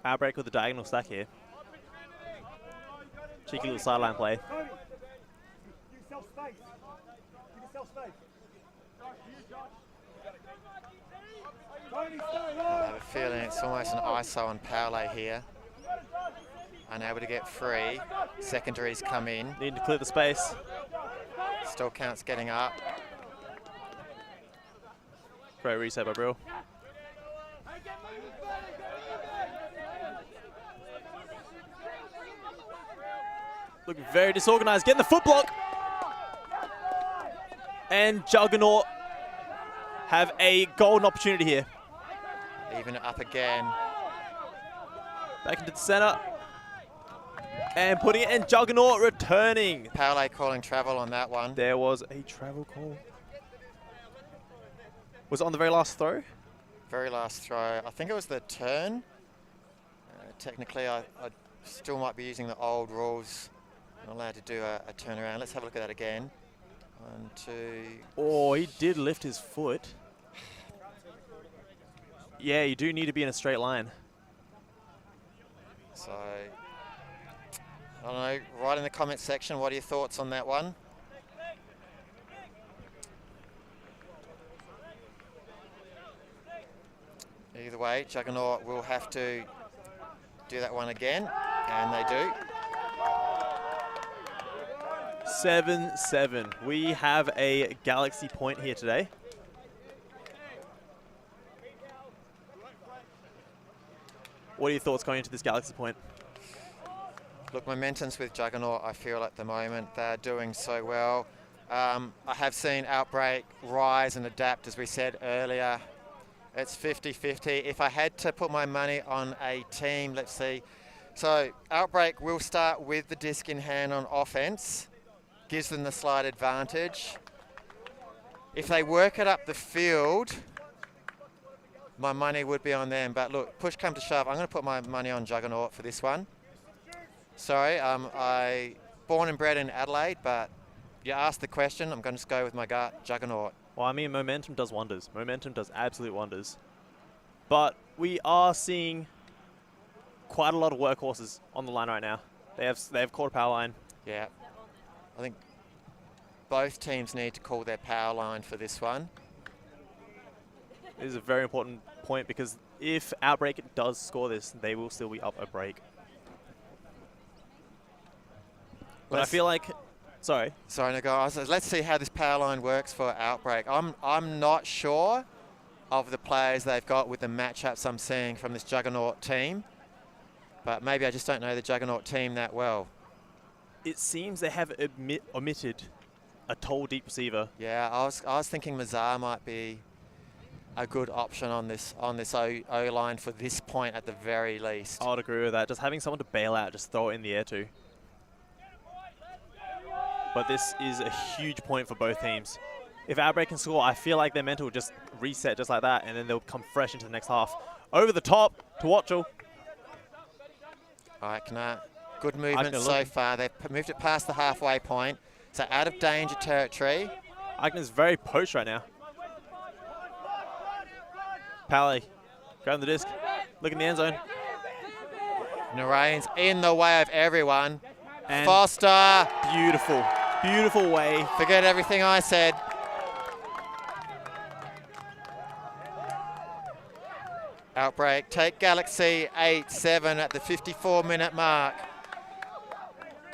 Outbreak with the diagonal stack here. Cheeky little sideline play. I have a feeling it's almost an ISO on Paolo here. Unable to get free. Secondaries come in. Need to clear the space. Still counts getting up. Great reset by Brill. Looking very disorganized, getting the foot block. And Juggernaut have a golden opportunity here. Even it up again. Back into the center. And putting it in, Juggernaut returning. Paolo calling travel on that one. There was a travel call. Was it on the very last throw? Very last throw. I think it was the turn. Technically, I still might be using the old rules. Not allowed to do a turnaround. Let's have a look at that again. 1, 2. Oh, he did lift his foot. Yeah, you do need to be in a straight line. So, I don't know. Write in the comment section, what are your thoughts on that one? Either way, Juggernaut will have to do that one again, and they do. 7-7. We have a Galaxy point here today. What are your thoughts going into this Galaxy point? Look, momentum's with Juggernaut, I feel, at the moment. They're doing so well. I have seen Outbreak rise and adapt, as we said earlier. It's 50-50. If I had to put my money on a team, let's see. So Outbreak will start with the disc in hand on offense. Gives them the slight advantage. If they work it up the field, my money would be on them. But look, push come to shove, I'm going to put my money on Juggernaut for this one. Sorry, I born and bred in Adelaide, but you asked the question, I'm going to just go with my gut, Juggernaut. Well, I mean, momentum does wonders. Momentum does absolute wonders. But we are seeing quite a lot of workhorses on the line right now. They have caught a power line. Yeah. I think both teams need to call their power line for this one. This is a very important point because if Outbreak does score this, they will still be up a break. But I feel like, sorry, no, guys. Let's see how this power line works for Outbreak. I'm not sure of the players they've got with the matchups I'm seeing from this Juggernaut team, but maybe I just don't know the Juggernaut team that well. it seems they have omitted a tall deep receiver. Yeah, I was thinking Mazar might be a good option on this O line for this point at the very least. I would agree with that. Just having someone to bail out, just throw it in the air too. But this is a huge point for both teams. If Outbreak can score, I feel like their mental will just reset just like that, and then they'll come fresh into the next half. Over the top to Watchell. Eichner, good movement so far. They've moved it past the halfway point, so out of danger territory. Eichner's very poached right now. Pally, grabbing the disc, look in the end zone. Narayan's in the way of everyone. And Foster. Beautiful, beautiful way. Forget everything I said. Outbreak take Galaxy 8-7 at the 54-minute mark.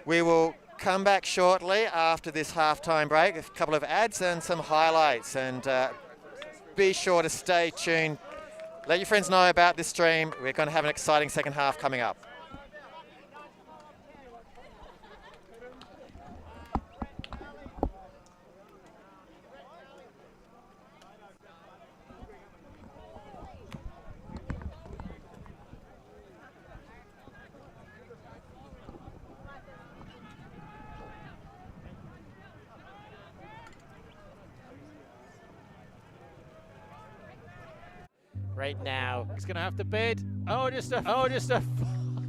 We will come back shortly after this halftime break. A couple of ads and some highlights. And be sure to stay tuned. Let your friends know about this stream. We're going to have an exciting second half coming up. right now. He's gonna have to bid. Oh, just a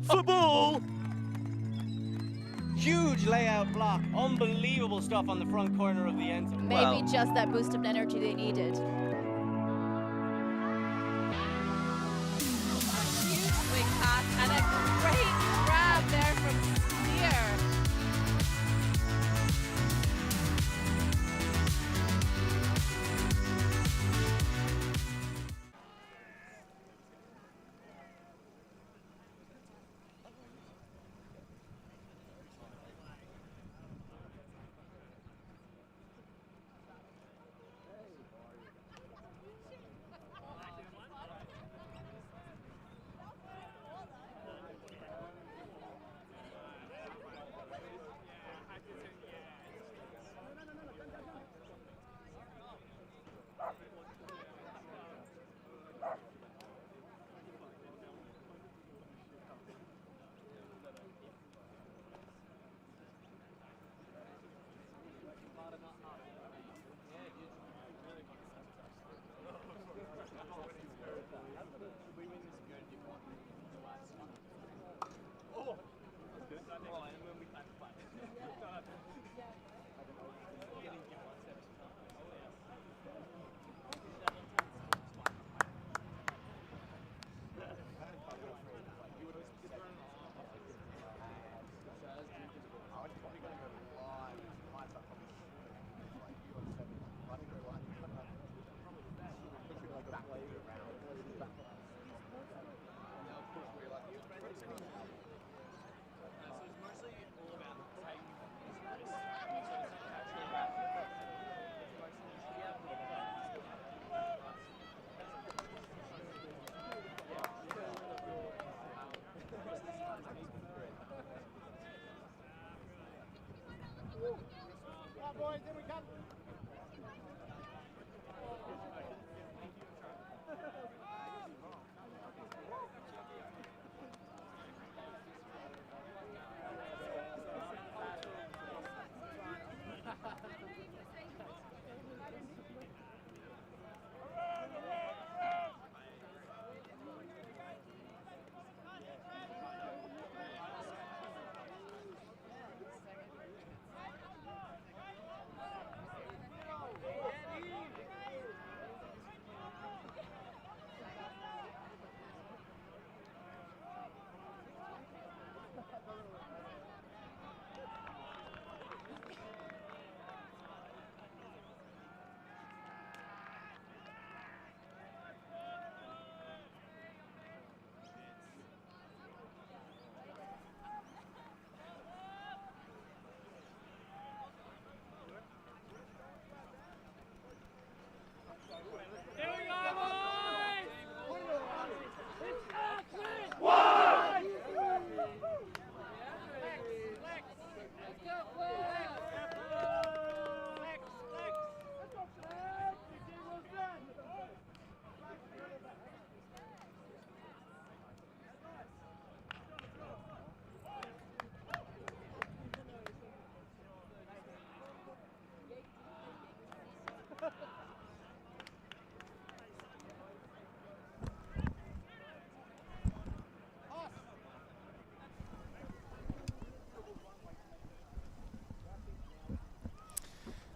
Football! Huge layout block. Unbelievable stuff on the front corner of the end zone. Maybe just that boost of energy they needed. Huge swing pass and a great grab there from Steer.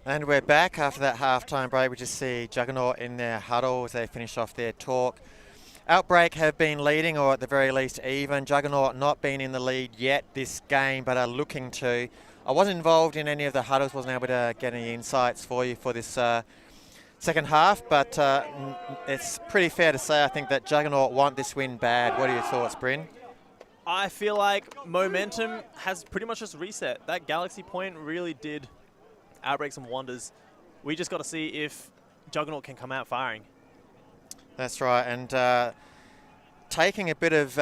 And we're back after that half-time break. We just see Juggernaut in their huddle as they finish off their talk. Outbreak have been leading, or at the very least even. Juggernaut not been in the lead yet this game, but are looking to. I wasn't involved in any of the huddles, wasn't able to get any insights for you for this second half, but it's pretty fair to say, I think, that Juggernaut want this win bad. What are your thoughts, Bryn? I feel like momentum has pretty much just reset. That Galaxy point really did Outbreak some wonders. We just got to see if Juggernaut can come out firing. That's right, and taking a bit of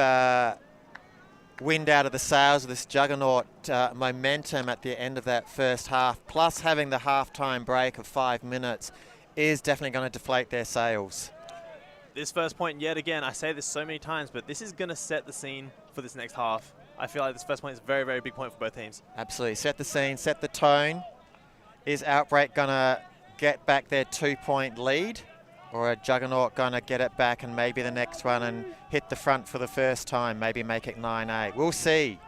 wind out of the sails of this Juggernaut momentum at the end of that first half, plus having the half-time break of 5 minutes, is definitely going to deflate their sails. This first point, yet again, I say this so many times, but this is going to set the scene for this next half. I feel like this first point is a very, very big point for both teams. Absolutely. Set the scene, set the tone. Is Outbreak going to get back their 2-point lead? Or a Juggernaut going to get it back and maybe the next one and hit the front for the first time, maybe make it 9-8. We'll see.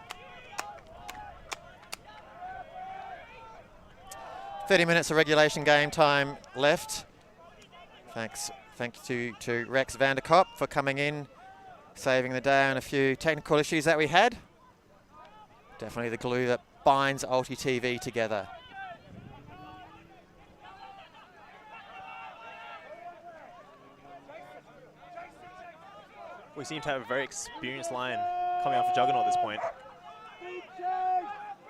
30 minutes of regulation game time left. Thank you to Rex Vanderkop for coming in, saving the day on a few technical issues that we had. Definitely the glue that binds Ulti TV together. We seem to have a very experienced line coming out for Juggernaut at this point.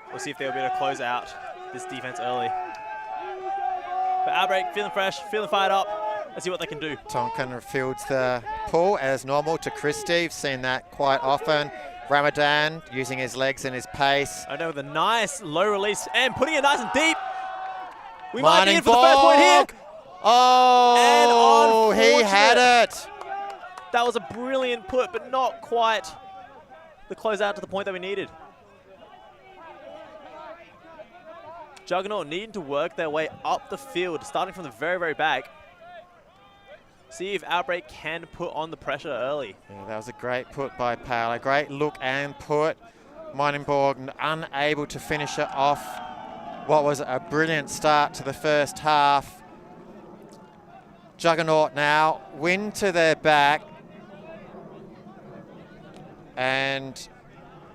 We'll see if they'll be able to close out this defense early. But Outbreak feeling fresh, feeling fired up. Let's see what they can do. Tonkin fields the pull as normal to Christy. Seen that quite often. Ramadan using his legs and his pace. I know, with a nice low release and putting it nice and deep. We might be in for the first point here. Oh, and he had it. That was a brilliant put, but not quite the closeout to the point that we needed. Juggernaut needing to work their way up the field, starting from the very, very back. See if Outbreak can put on the pressure early. Yeah, that was a great put by Powell. A great look and put. Meinenborg unable to finish it off. What was a brilliant start to the first half. Juggernaut now win to their back. And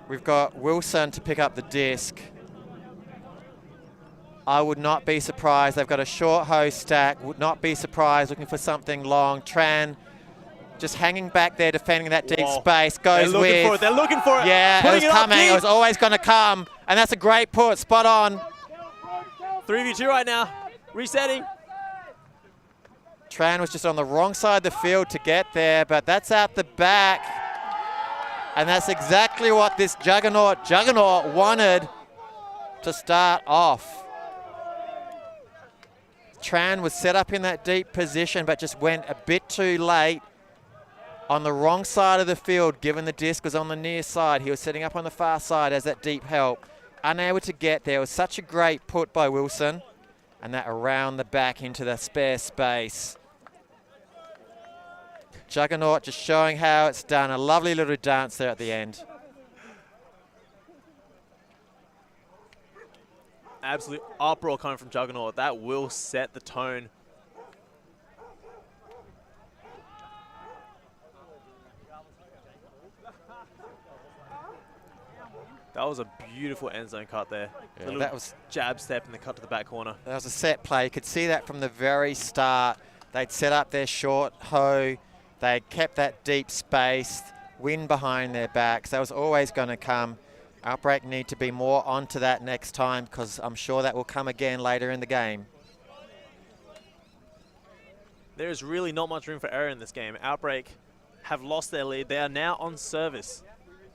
we've got Wilson to pick up the disc. I would not be surprised. They've got a short hose stack. Would not be surprised looking for something long. Tran just hanging back there, defending that deep space. Goes with. They're looking for it. They're looking for it. Yeah, it was coming. It was always going to come. And that's a great put. Spot on. 3v2 right now. Resetting. Tran was just on the wrong side of the field to get there, but that's out the back. And that's exactly what this Juggernaut wanted to start off. Tran was set up in that deep position, but just went a bit too late on the wrong side of the field, given the disc was on the near side. He was setting up on the far side as that deep help. Unable to get there. It was such a great put by Wilson. And that around the back into the spare space. Juggernaut just showing how it's done. A lovely little dance there at the end. Absolute uproar coming from Juggernaut. That will set the tone. That was a beautiful end zone cut there. Yeah, that was jab step and the cut to the back corner. That was a set play. You could see that from the very start. They'd set up their short hoe. They kept that deep space, wind behind their backs. That was always going to come. Outbreak need to be more onto that next time, because I'm sure that will come again later in the game. There is really not much room for error in this game. Outbreak have lost their lead. They are now on service.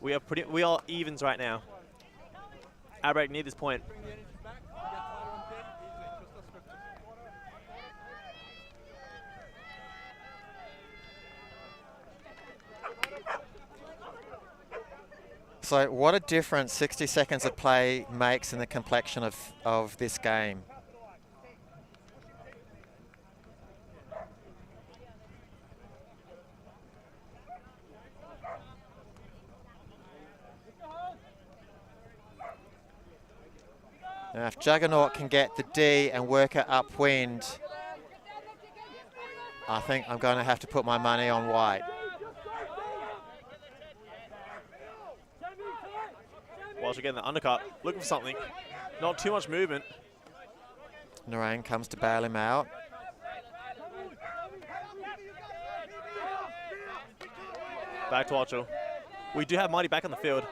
We are evens right now. Outbreak need this point. So what a difference 60 seconds of play makes in the complexion of this game. Now if Juggernaut can get the D and work it upwind, I think I'm going to have to put my money on white. Whilst we're getting the undercut, looking for something. Not too much movement. Narang comes to bail him out. Back to Ocho. We do have Mighty back on the field.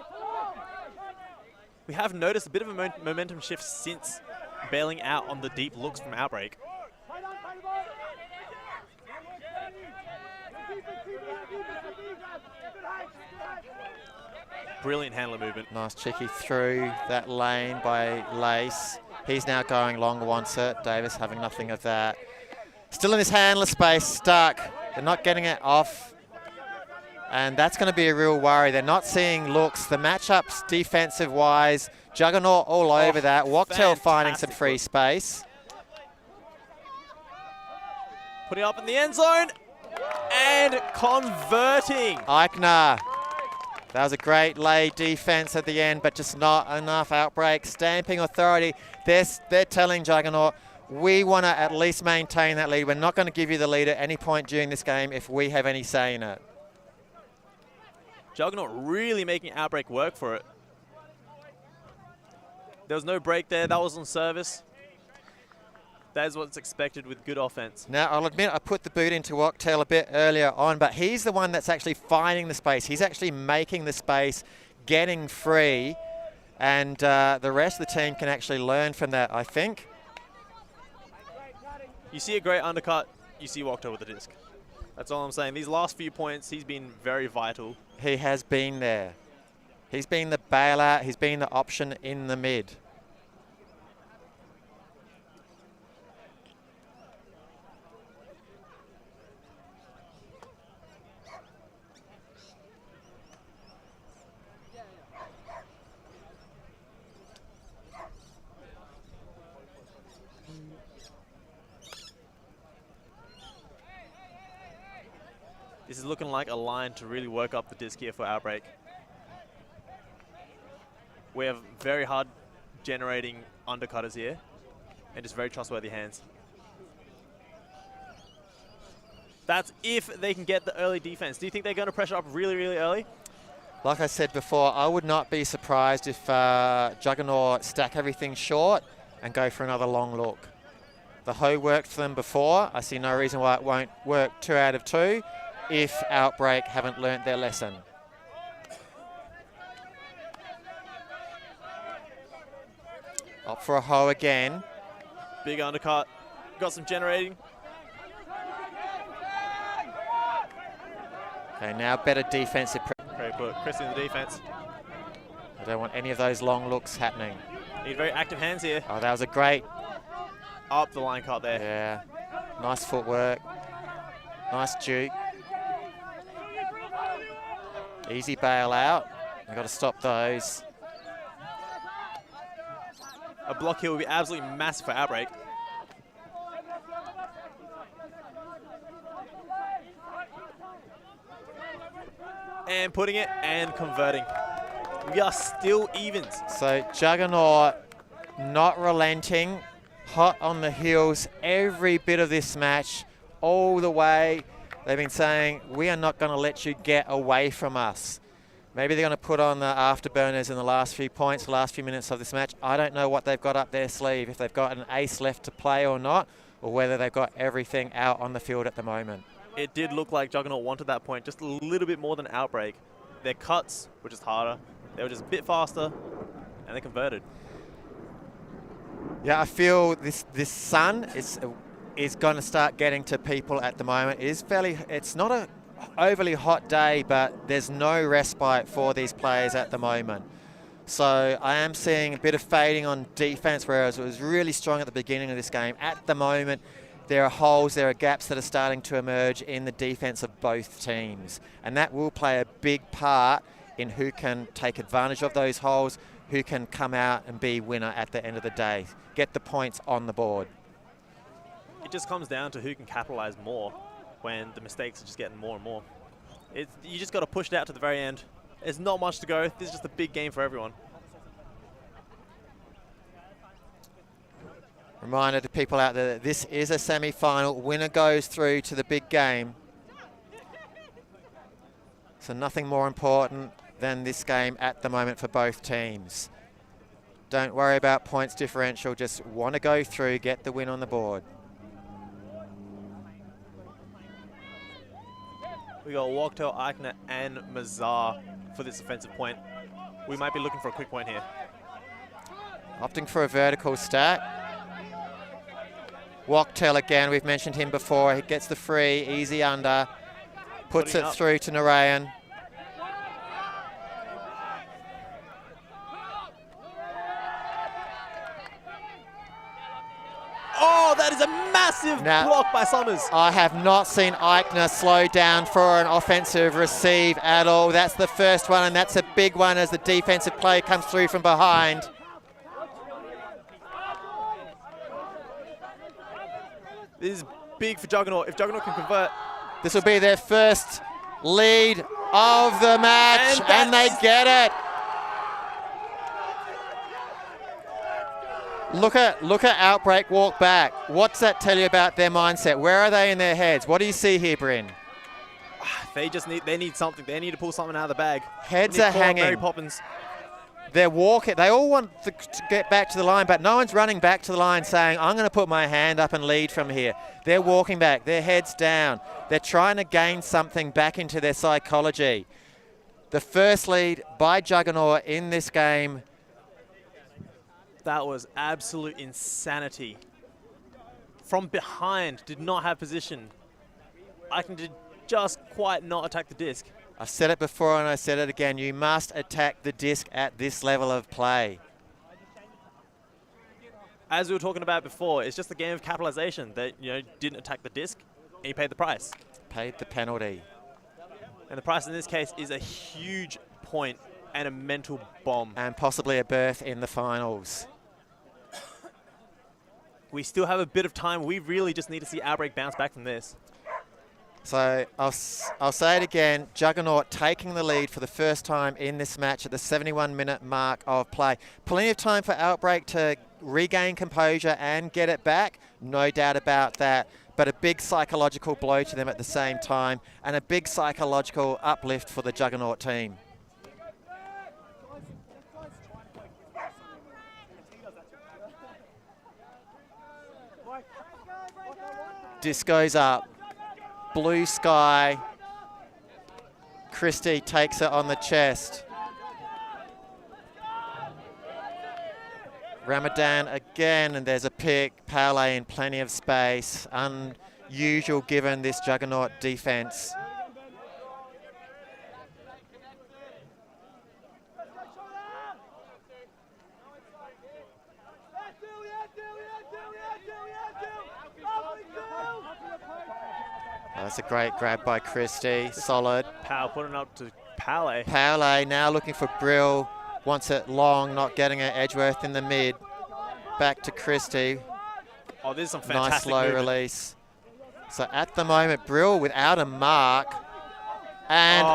We have noticed a bit of a momentum shift since bailing out on the deep looks from Outbreak. Brilliant handler movement. Nice cheeky through that lane by Lace. He's now going long, wants it. Davis having nothing of that. Still in his handler space, stuck. They're not getting it off. And that's going to be a real worry. They're not seeing looks. The matchups defensive-wise, Juggernaut all over that. Wachtel finding some free space. Putting up in the end zone and converting. Eichner. That was a great lay defense at the end, but just not enough. Outbreak, stamping authority. They're telling Juggernaut, we want to at least maintain that lead. We're not going to give you the lead at any point during this game if we have any say in it. Juggernaut really making Outbreak work for it. There was no break there. That was on service. That is what's expected with good offense. Now, I'll admit I put the boot into Wachtel a bit earlier on, but he's the one that's actually finding the space. He's actually making the space, getting free, and the rest of the team can actually learn from that, I think. You see a great undercut, you see Wachtel with the disc. That's all I'm saying. These last few points, he's been very vital. He has been there. He's been the bailout. He's been the option in the mid. This is looking like a line to really work up the disc here for Outbreak. We have very hard generating undercutters here and just very trustworthy hands. That's if they can get the early defense. Do you think they're going to pressure up really, really early? Like I said before, I would not be surprised if Juggernaut stack everything short and go for another long look. The hoe worked for them before. I see no reason why it won't work 2 out of 2 if Outbreak haven't learnt their lesson. Up for a hoe again. Big undercut. Got some generating. Okay, now better defensive. Great put. Chris in the defense. I don't want any of those long looks happening. Need very active hands here. Oh, that was a great... Up the line cut there. Yeah. Nice footwork. Nice juke. Easy bail out. We've got to stop those. A block here would be absolutely massive for Outbreak. And putting it and converting. We are still evens. So Juggernaut not relenting, hot on the heels every bit of this match, all the way. They've been saying, we are not going to let you get away from us. Maybe they're going to put on the afterburners in the last few points, the last few minutes of this match. I don't know what they've got up their sleeve, if they've got an ace left to play or not, or whether they've got everything out on the field at the moment. It did look like Juggernaut wanted that point just a little bit more than Outbreak. Their cuts were just harder. They were just a bit faster, and they converted. Yeah, I feel this sun is going to start getting to people at the moment. It's not a overly hot day, but there's no respite for these players at the moment. So I am seeing a bit of fading on defense, whereas it was really strong at the beginning of this game. At the moment, there are holes, there are gaps that are starting to emerge in the defense of both teams. And that will play a big part in who can take advantage of those holes, who can come out and be winner at the end of the day. Get the points on the board. It just comes down to who can capitalize more when the mistakes are just getting more and more. You just got to push it out to the very end. There's not much to go. This is just a big game for everyone. Reminder to people out there that this is a semi-final. Winner goes through to the big game. So nothing more important than this game at the moment for both teams. Don't worry about points differential. Just want to go through, get the win on the board. We got Wachtel, Eichner, and Mazar for this offensive point. We might be looking for a quick point here. Opting for a vertical stack. Wachtel again, we've mentioned him before. He gets the free, easy under. Puts it through to Narayan. Oh, that is a massive block by Summers. I have not seen Eichner slow down for an offensive receive at all. That's the first one, and that's a big one as the defensive play comes through from behind. This is big for Juggernaut. If Juggernaut can convert. This will be their first lead of the match, and they get it. Look at Outbreak walk back. What's that tell you about their mindset? Where are they in their heads? What do you see here, Bryn? They need something. They need to pull something out of the bag. Heads are hanging. Mary Poppins. They're walking. They all want to get back to the line, but no one's running back to the line saying, I'm going to put my hand up and lead from here. They're walking back. Their heads down. They're trying to gain something back into their psychology. The first lead by Juggernaut in this game. That was absolute insanity. From behind, did not have position. Ayden did just quite not attack the disc. I've said it before and I said it again. You must attack the disc at this level of play. As we were talking about before, it's just a game of capitalization that, you know, didn't attack the disc and you paid the price. Paid the penalty. And the price in this case is a huge point and a mental bomb. And possibly a berth in the finals. We still have a bit of time. We really just need to see Outbreak bounce back from this. So I'll say it again, Juggernaut taking the lead for the first time in this match at the 71-minute mark of play. Plenty of time for Outbreak to regain composure and get it back, no doubt about that, but a big psychological blow to them at the same time and a big psychological uplift for the Juggernaut team. Disc goes up. Blue sky. Christie takes it on the chest. Ramadan again, and there's a pick. Fowler in plenty of space. Unusual given this Juggernaut defense. That's a great grab by Christie, solid. Powell putting it up to Fowler. Fowler now looking for Brill, wants it long, not getting it. Edgeworth in the mid. Back to Christie. Oh, this is some Nice fantastic low movement. release. So at the moment, Brill without a mark. And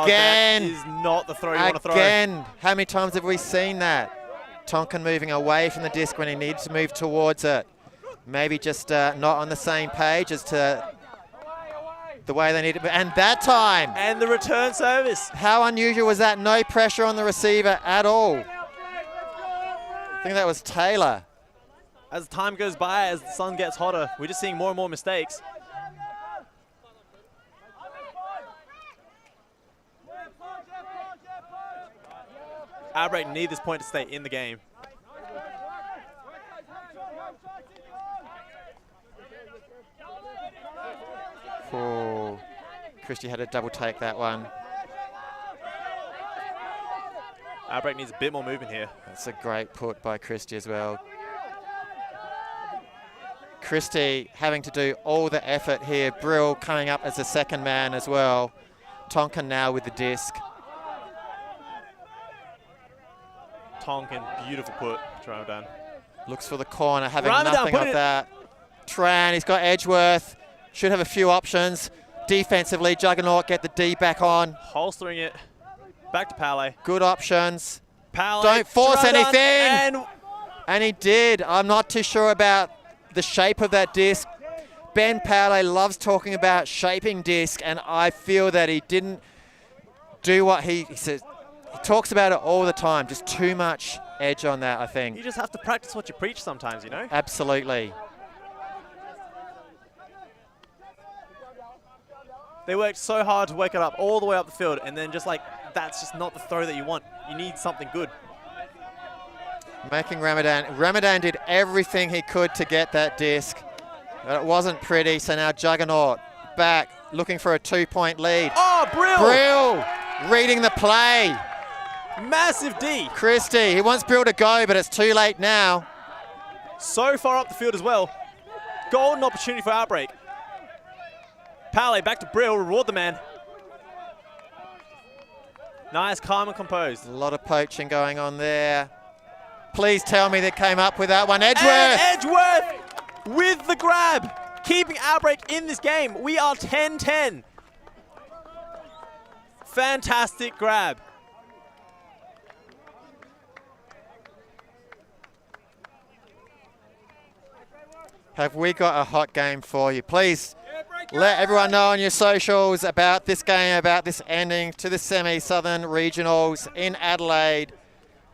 again. That is not the throw you want to throw. Again, how many times have we seen that? Tonkin moving away from the disc when he needs to move towards it. Maybe just not on the same page as to the way they need it. And that time. And the return service. How unusual was that? No pressure on the receiver at all. I think that was Taylor. As time goes by, as the sun gets hotter, we're just seeing more and more mistakes. Outbreak need this point to stay in the game. Oh, Christie had to double take that one. Outbreak needs a bit more movement here. That's a great put by Christie as well. Christie having to do all the effort here. Brill coming up as a second man as well. Tonkin now with the disc. Tonkin, beautiful put. Ramadan. Looks for the corner, having Ramadan, nothing put of it. that. Tran, he's got Edgeworth. Should have a few options. Defensively, Juggernaut get the D back on. Holstering it. Back to Fowler. Good options. Fowler. Don't force Ramadan, anything. And he did. I'm not too sure about the shape of that disc. Ben Fowler loves talking about shaping disc, and I feel that he didn't do what he says. He talks about it all the time. Just too much edge on that, I think. You just have to practice what you preach sometimes, you know? Absolutely. They worked so hard to wake it up all the way up the field, and then just like, that's just not the throw that you want. You need something good. Making Ramadan did everything he could to get that disc, but it wasn't pretty. So now Juggernaut back, looking for a 2-point lead. Oh, Brill! Brill reading the play. Massive D. Christie, he wants Brill to go, but it's too late now. So far up the field as well. Golden opportunity for Outbreak. Fowler back to Brill, reward the man. Nice, calm and composed. A lot of poaching going on there. Please tell me they came up with that one. Edgeworth! And Edgeworth with the grab. keeping Outbreak in this game. We are 10-10. Fantastic grab. Have we got a hot game for you? Please let everyone know on your socials about this game, about this ending to the semi-southern regionals in Adelaide.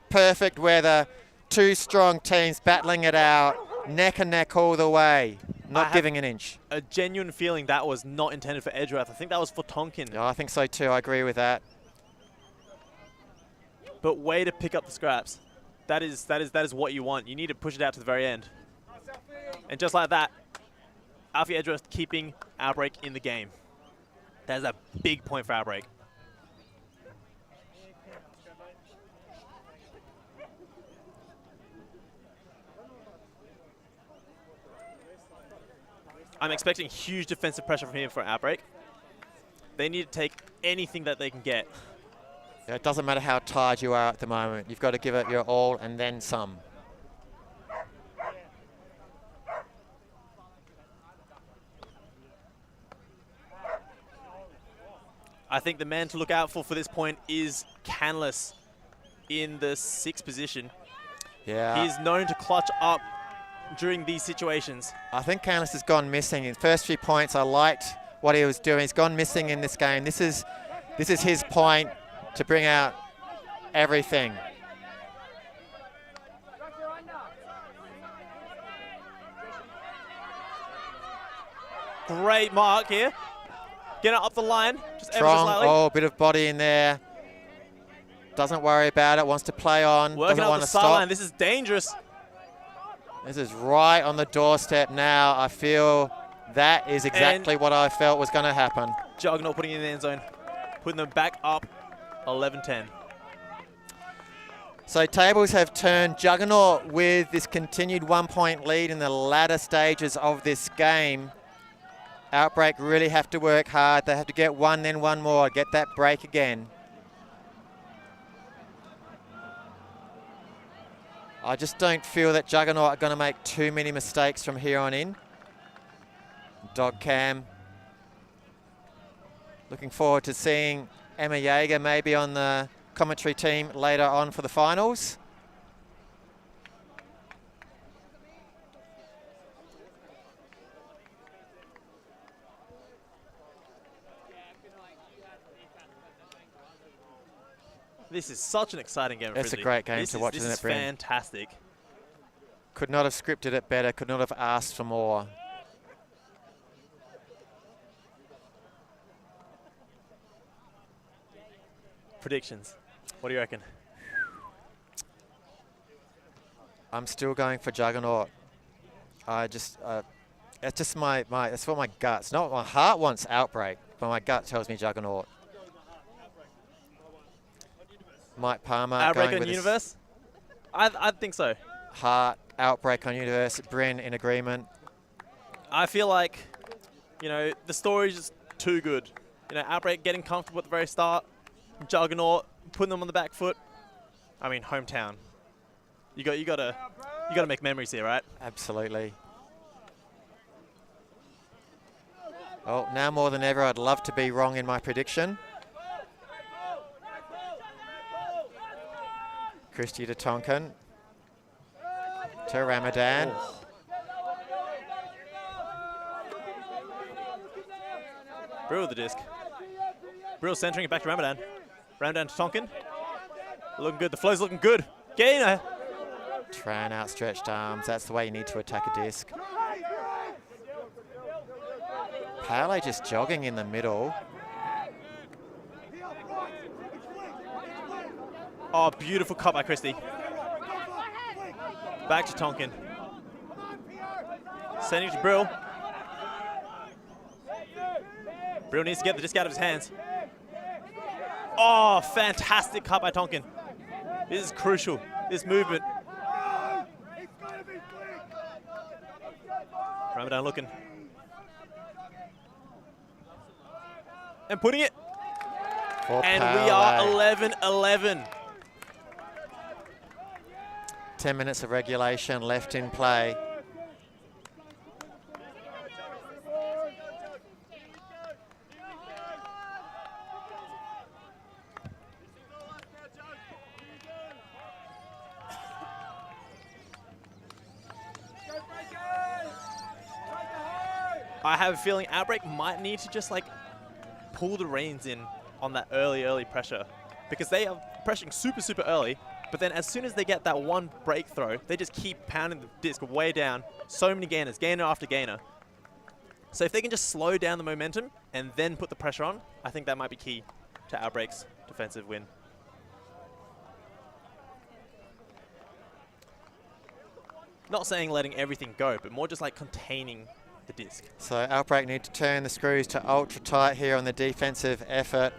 Perfect weather, two strong teams battling it out, neck and neck all the way, not giving an inch. A genuine feeling that was not intended for Edgeworth. I think that was for Tonkin. Yeah, I think so too, I agree with that. But way to pick up the scraps. That is what you want. You need to push it out to the very end. And just like that, Alfie Edgeworth keeping Outbreak in the game. That is a big point for Outbreak. I'm expecting huge defensive pressure from here for Outbreak. They need to take anything that they can get. Yeah, it doesn't matter how tired you are at the moment. You've got to give it your all and then some. I think the man to look out for this point is Canless in the 6th position. Yeah. He is known to clutch up during these situations. I think Canless has gone missing. In the first few points, I liked what he was doing. He's gone missing in this game. This is his point to bring out everything. Great mark here. Get it up the line, just ever so Strong, slightly. oh, bit of body in there. Doesn't worry about it, wants to play on, Working doesn't up want the to sideline, stop. this is dangerous. This is right on the doorstep now. I feel that is exactly what I felt was going to happen. Juggernaut putting it in the end zone, putting them back up 11-10. So tables have turned. Juggernaut with this continued 1-point lead in the latter stages of this game. Outbreak really have to work hard. They have to get one, then one more, get that break again. I just don't feel that Juggernaut are going to make too many mistakes from here on in. Dog cam. Looking forward to seeing Emma Jaeger maybe on the commentary team later on for the finals. This is such an exciting game. It's a great game to watch, isn't it, Bryn? This is fantastic. Could not have scripted it better, could not have asked for more. Predictions. What do you reckon? I'm still going for Juggernaut. It's just that's what my guts, not what my heart wants Outbreak, but my gut tells me Juggernaut. Mike Palmer Outbreak going on with Universe? I think so. Heart, Outbreak on Universe, Bryn in agreement. I feel like, you know, the story is just too good. You know, Outbreak getting comfortable at the very start, Juggernaut putting them on the back foot. I mean, hometown. You gotta make memories here, right? Absolutely. Oh, now more than ever, I'd love to be wrong in my prediction. Christie to Tonkin. To Ramadan. Oh. Brill with the disc. Brill centering it back to Ramadan. Ramadan to Tonkin. Looking good. The flow's looking good. Gainer. Tran outstretched arms. That's the way you need to attack a disc. Paole just jogging in the middle. Oh, beautiful cut by Christie. Back to Tonkin. Sending to Brill. Brill needs to get the disc out of his hands. Oh, fantastic cut by Tonkin. This is crucial, this movement. Ramadan looking. And putting it. And we are 11-11. 10 minutes of regulation left in play. I have a feeling Outbreak might need to just like pull the reins in on that early pressure, because they are pressuring super early, but then as soon as they get that one break throw, they just keep pounding the disc way down. So many gainers, gainer after gainer. So if they can just slow down the momentum and then put the pressure on, I think that might be key to Outbreak's defensive win. Not saying letting everything go, but more just like containing the disc. So Outbreak need to turn the screws to ultra tight here on the defensive effort.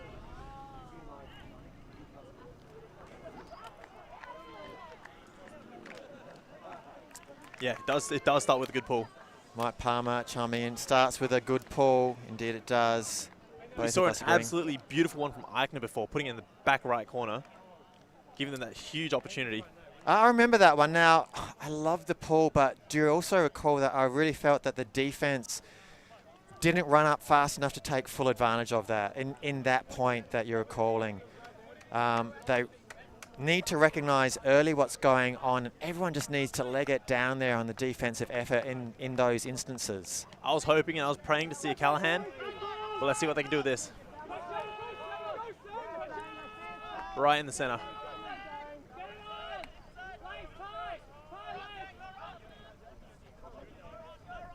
Yeah, it does start with a good pull. Mike Palmer chiming in, starts with a good pull. Indeed it does. We saw an absolutely beautiful one from Eichner before, putting it in the back right corner, giving them that huge opportunity. I remember that one. Now, I love the pull, but do you also recall that I really felt that the defense didn't run up fast enough to take full advantage of that in that point that you're calling. They need to recognize early what's going on. Everyone just needs to leg it down there on the defensive effort in those instances. I was hoping and I was praying to see a Callahan, but let's see what they can do with this. Right in the center.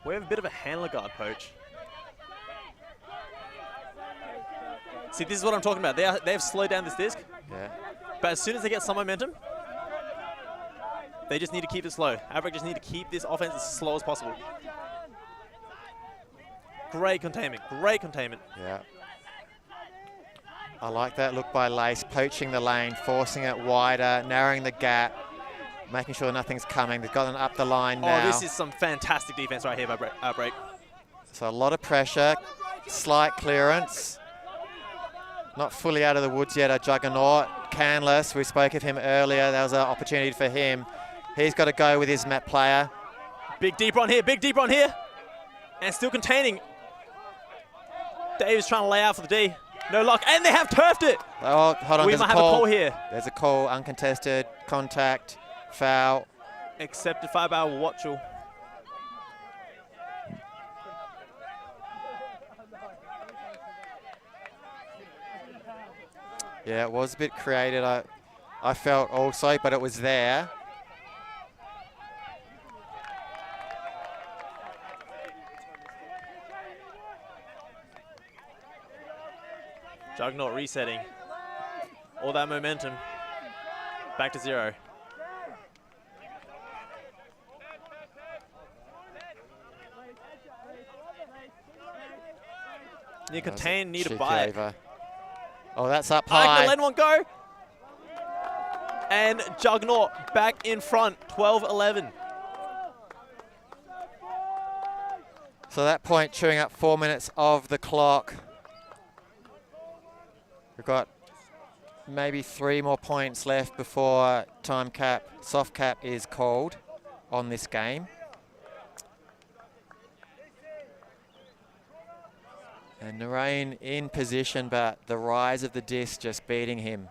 We have a bit of a handler guard poach. See, this is what I'm talking about. They've slowed down this disc. Yeah. But as soon as they get some momentum, they just need to keep it slow. Outbreak just need to keep this offense as slow as possible. Great containment, great containment. Yeah. I like that look by Lace, poaching the lane, forcing it wider, narrowing the gap, making sure nothing's coming. They've gotten up the line now. Oh, this is some fantastic defense right here by Outbreak. So a lot of pressure, slight clearance. Not fully out of the woods yet, a Juggernaut. Canless, we spoke of him earlier. That was an opportunity for him. He's got to go with his map player. Big deep on here, big deep on here. And still containing. Dave is trying to lay out for the D. No luck, and they have turfed it. Oh, hold on, we might have a call here. There's a call, uncontested, contact, foul. Accepted 5-hour Watchel. Yeah, it was a bit created, I felt also, but it was there. Juggernaut resetting. All that momentum. Back to 0. Need to contain, need to buy it. Oh, that's up high. Let one go. And Juggernaut back in front, 12-11. So that point chewing up 4 minutes of the clock. We've got maybe 3 more points left before time cap, soft cap is called on this game. And Narain in position, but the rise of the disc just beating him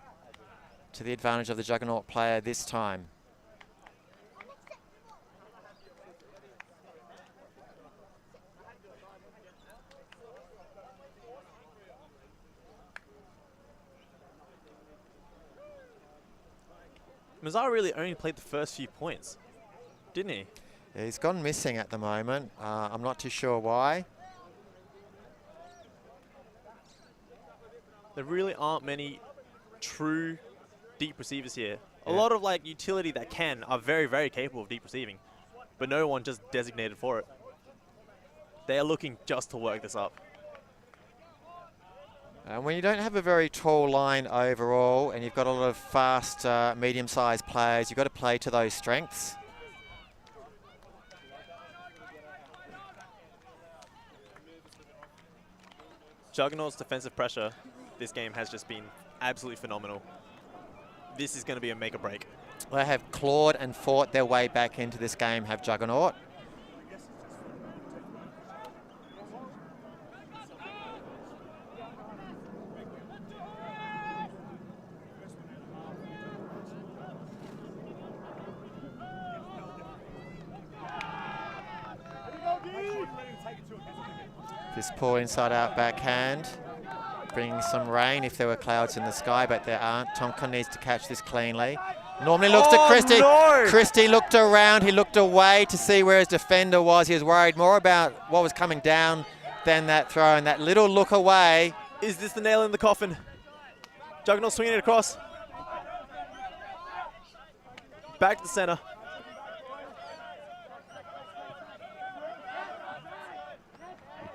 to the advantage of the Juggernaut player this time. Mazar really only played the first few points, didn't he? Yeah, he's gone missing at the moment. I'm not too sure why. There really aren't many true deep receivers here. A lot of like utility that are very, very capable of deep receiving, but no one just designated for it. They are looking just to work this up. And when you don't have a very tall line overall and you've got a lot of fast, medium-sized players, you've got to play to those strengths. Juggernaut's defensive pressure this game has just been absolutely phenomenal. This is going to be a make or break. They have clawed and fought their way back into this game, have Juggernaut. This poor inside-out backhand. Bringing some rain if there were clouds in the sky, but there aren't. Tonkin needs to catch this cleanly. Normally looks to Christie. No! Christie looked around. He looked away to see where his defender was. He was worried more about what was coming down than that throw. And that little look away. Is this the nail in the coffin? Juggernaut swinging it across. Back to the center.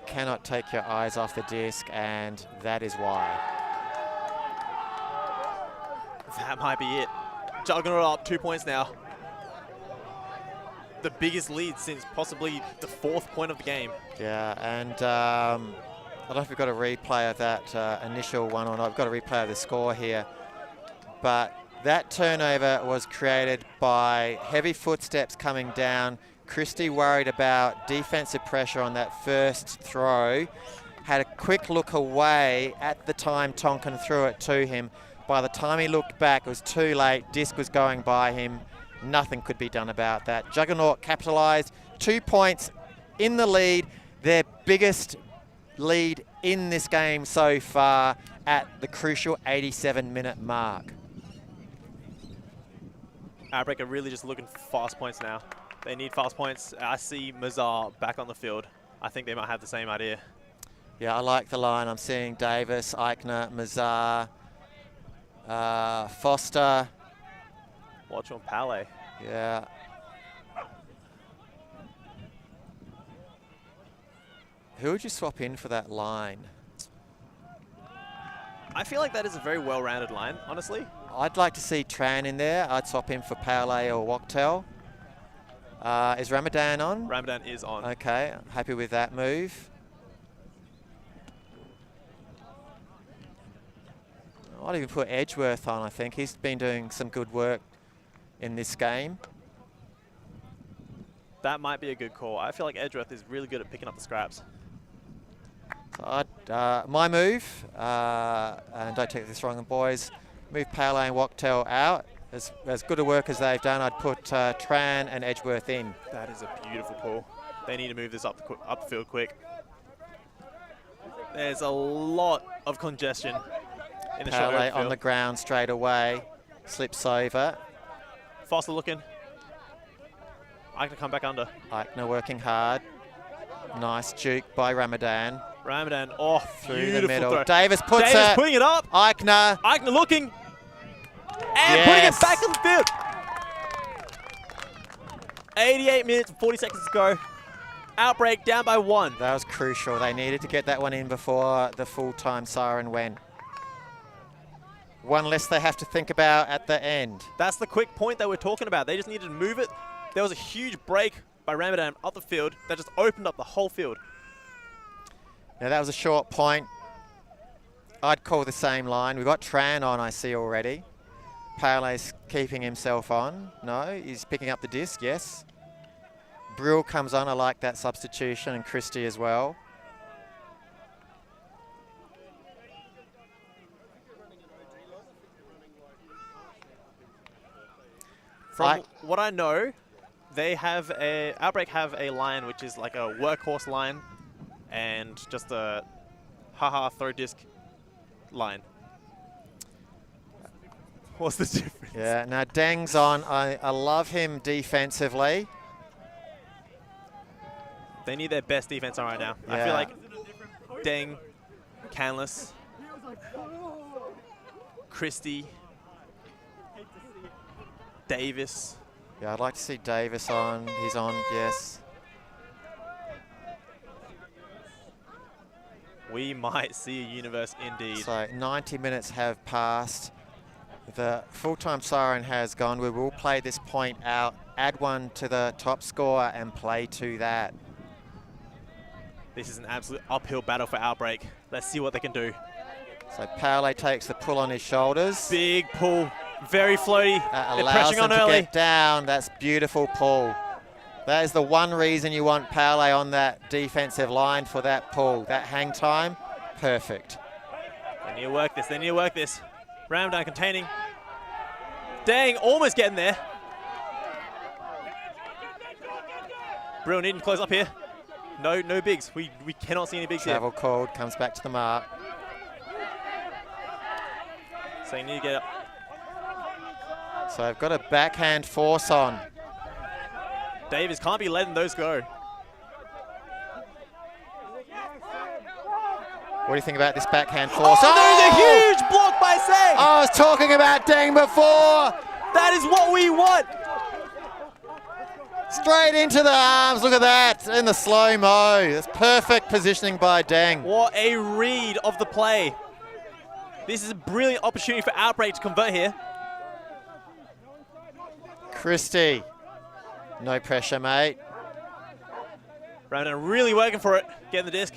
Cannot take your eyes off the disc, and that is why. That might be it. Juggernaut up 2 points now. The biggest lead since possibly the 4th point of the game. Yeah, and I don't know if we've got a replay of that initial one or not. I've got a replay of the score here. But that turnover was created by heavy footsteps coming down. Christie worried about defensive pressure on that first throw. Had a quick look away at the time Tonkin threw it to him. By the time he looked back, it was too late. Disc was going by him. Nothing could be done about that. Juggernaut capitalised. 2 points in the lead. Their biggest lead in this game so far at the crucial 87-minute mark. Outbreak are really just looking for fast points now. They need fast points. I see Mazar back on the field. I think they might have the same idea. Yeah, I like the line. I'm seeing Davis, Eichner, Mazar, Foster. Watch on Palais. Yeah. Who would you swap in for that line? I feel like that is a very well-rounded line, honestly. I'd like to see Tran in there. I'd swap him for Palais or Wachtel. Is Ramadan on? Ramadan is on. Okay, happy with that move. I'd even put Edgeworth on, I think. He's been doing some good work in this game. That might be a good call. I feel like Edgeworth is really good at picking up the scraps. So my move, and don't take this wrong, boys, move Palais and Wachtel out. As good a work as they've done, I'd put Tran and Edgeworth in. That is a beautiful pull. They need to move this up the field quick. There's a lot of congestion in the short Palais field. on the ground straight away, slips over. Foster looking. I can come back under. Eichner working hard. Nice juke by Ramadan. Ramadan, oh, Through the middle. Throw. Davis puts Davis it. putting it up. Eichner. Eichner looking. And putting it back on the field. 88 minutes and 40 seconds to go. Outbreak down by 1. That was crucial. They needed to get that one in before the full-time siren went. One less they have to think about at the end. That's the quick point that we're talking about. They just needed to move it. There was a huge break by Ramadan up the field that just opened up the whole field. Now that was a short point. I'd call the same line. We've got Tran on, I see already. Palais keeping himself on. No, he's picking up the disc, yes. Brill comes on, I like that substitution, and Christie as well. From what I know, they have Outbreak have a line which is like a workhorse line and just a haha throw disc line. What's the difference? Yeah, now Deng's on. I love him defensively. They need their best defense on right now. Yeah. I feel like Deng, Canless, Christie, Davis. Yeah, I'd like to see Davis on. He's on, yes. We might see a universe indeed. So 90 minutes have passed. The full-time siren has gone. We will play this point out, add one to the top score and play to that. This is an absolute uphill battle for Outbreak. Let's see what they can do. So Palais takes the pull on his shoulders. Big pull, very floaty. That They're allows pressuring them on to early. get down. That's beautiful pull. That is the one reason you want Palais on that defensive line for that pull. That hang time, perfect. They need to work this, they need to work this. Ramadan containing. Dang, almost getting there. Brill needing to close up here. No bigs. We cannot see any bigs here. Travel called, comes back to the mark. So you need to get up. So I've got a backhand force on. Davis can't be letting those go. What do you think about this backhand force? Oh, there's a huge block by Seng! I was talking about Deng before. That is what we want! Straight into the arms, look at that, in the slow-mo. That's perfect positioning by Deng. What a read of the play. This is a brilliant opportunity for Outbreak to convert here. Christie, no pressure, mate. Ramadan really working for it, getting the disc.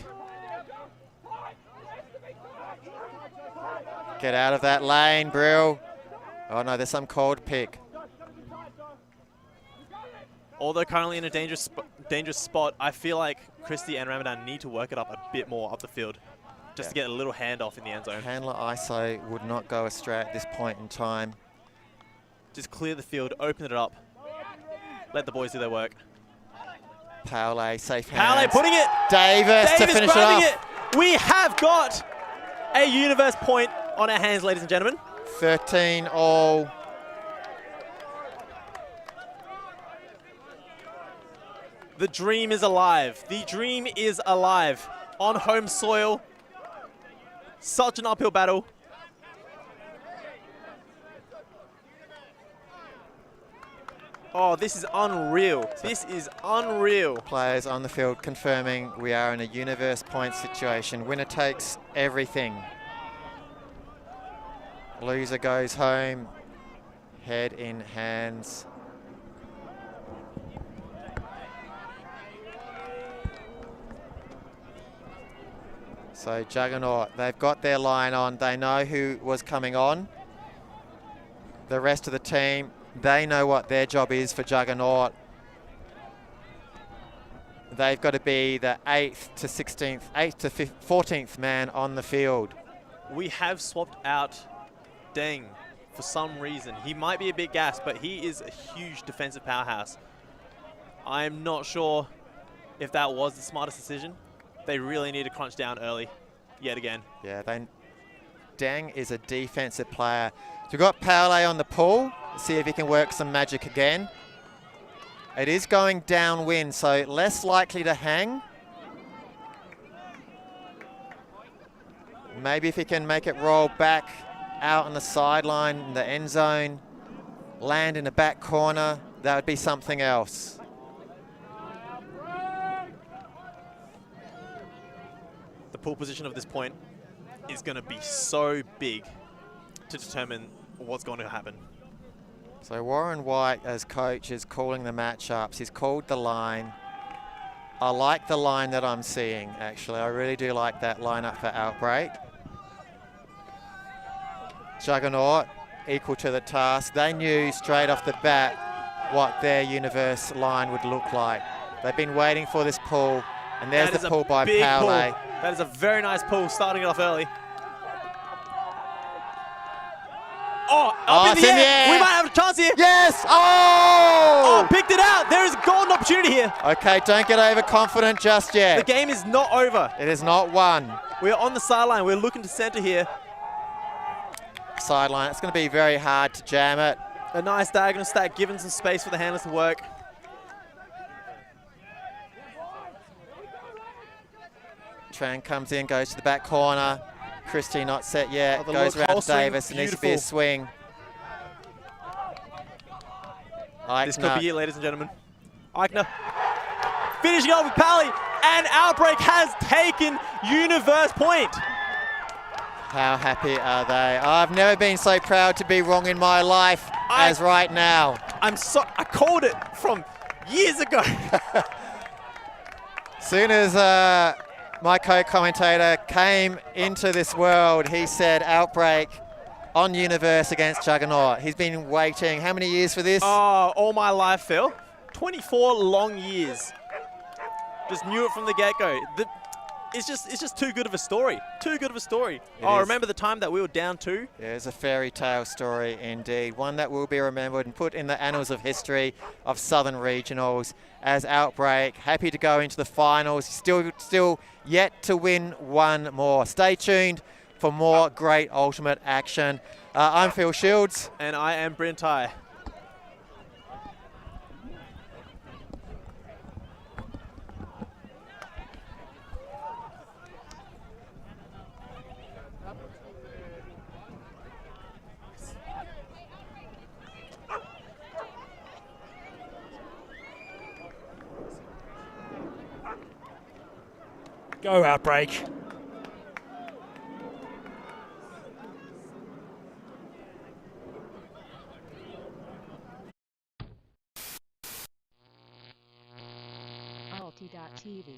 Get out of that lane, Brill. Oh no, there's some cold pick. Although currently in a dangerous spot, I feel like Christie and Ramadan need to work it up a bit more up the field, just to get a little handoff in the end zone. Handler ISO would not go astray at this point in time. Just clear the field, open it up, let the boys do their work. Paole, safe hands. Paole putting it. Davis to finish it off. It. We have got a universe point on our hands, ladies and gentlemen. 13 all. The dream is alive. The dream is alive. On home soil. Such an uphill battle. Oh, this is unreal. This is unreal. Players on the field confirming we are in a universe point situation. Winner takes everything. Loser goes home. Head in hands. So Juggernaut, they've got their line on. They know who was coming on. The rest of the team, they know what their job is for Juggernaut. They've got to be the 8th to 14th man on the field. We have swapped out Deng for some reason. He might be a bit gassed, but he is a huge defensive powerhouse. I'm not sure if that was the smartest decision. They really need to crunch down early, yet again. Yeah, Deng is a defensive player. So we've got Paole on the pull. See if he can work some magic again. It is going downwind, so less likely to hang. Maybe if he can make it roll back out on the sideline in the end zone, land in the back corner, that would be something else. The pull position of this point is going to be so big to determine what's going to happen. So Warren White, as coach, is calling the matchups. He's called the line. I like the line that I'm seeing, actually. I really do like that lineup for Outbreak. Juggernaut, equal to the task. They knew straight off the bat what their universe line would look like. They've been waiting for this pull, and there's the pull by Paole. That is a very nice pull, starting it off early. Oh, up in the air. We might have a chance here. Yes! Oh! Oh, picked it out. There is a golden opportunity here. Okay, don't get overconfident just yet. The game is not over. It is not won. We are on the sideline. We're looking to center here. Sideline. It's going to be very hard to jam it. A nice diagonal stack, giving some space for the handlers to work. Tran comes in, goes to the back corner. Christie not set yet. Oh, goes around to Davis. It needs to be a swing. This could be it, ladies and gentlemen. Eichner finishing up with Paole, and Outbreak has taken universe point. How happy are they? I've never been so proud to be wrong in my life as right now. I called it from years ago. Soon as my co-commentator came into this world, he said Outbreak on universe against Juggernaut. He's been waiting how many years for this? Oh, all my life, Phil. 24 long years. Just knew it from the get-go. it's just too good of a story. Too good of a story. It Oh, is. remember the time that we were down 2? Yeah, it's a fairy tale story indeed, one that will be remembered and put in the annals of history of Southern Regionals as Outbreak. Happy to go into the finals. Still yet to win one more. Stay tuned for more great ultimate action. I'm Phil Shields. And I am Brent Ty. Go, Outbreak. Alti.tv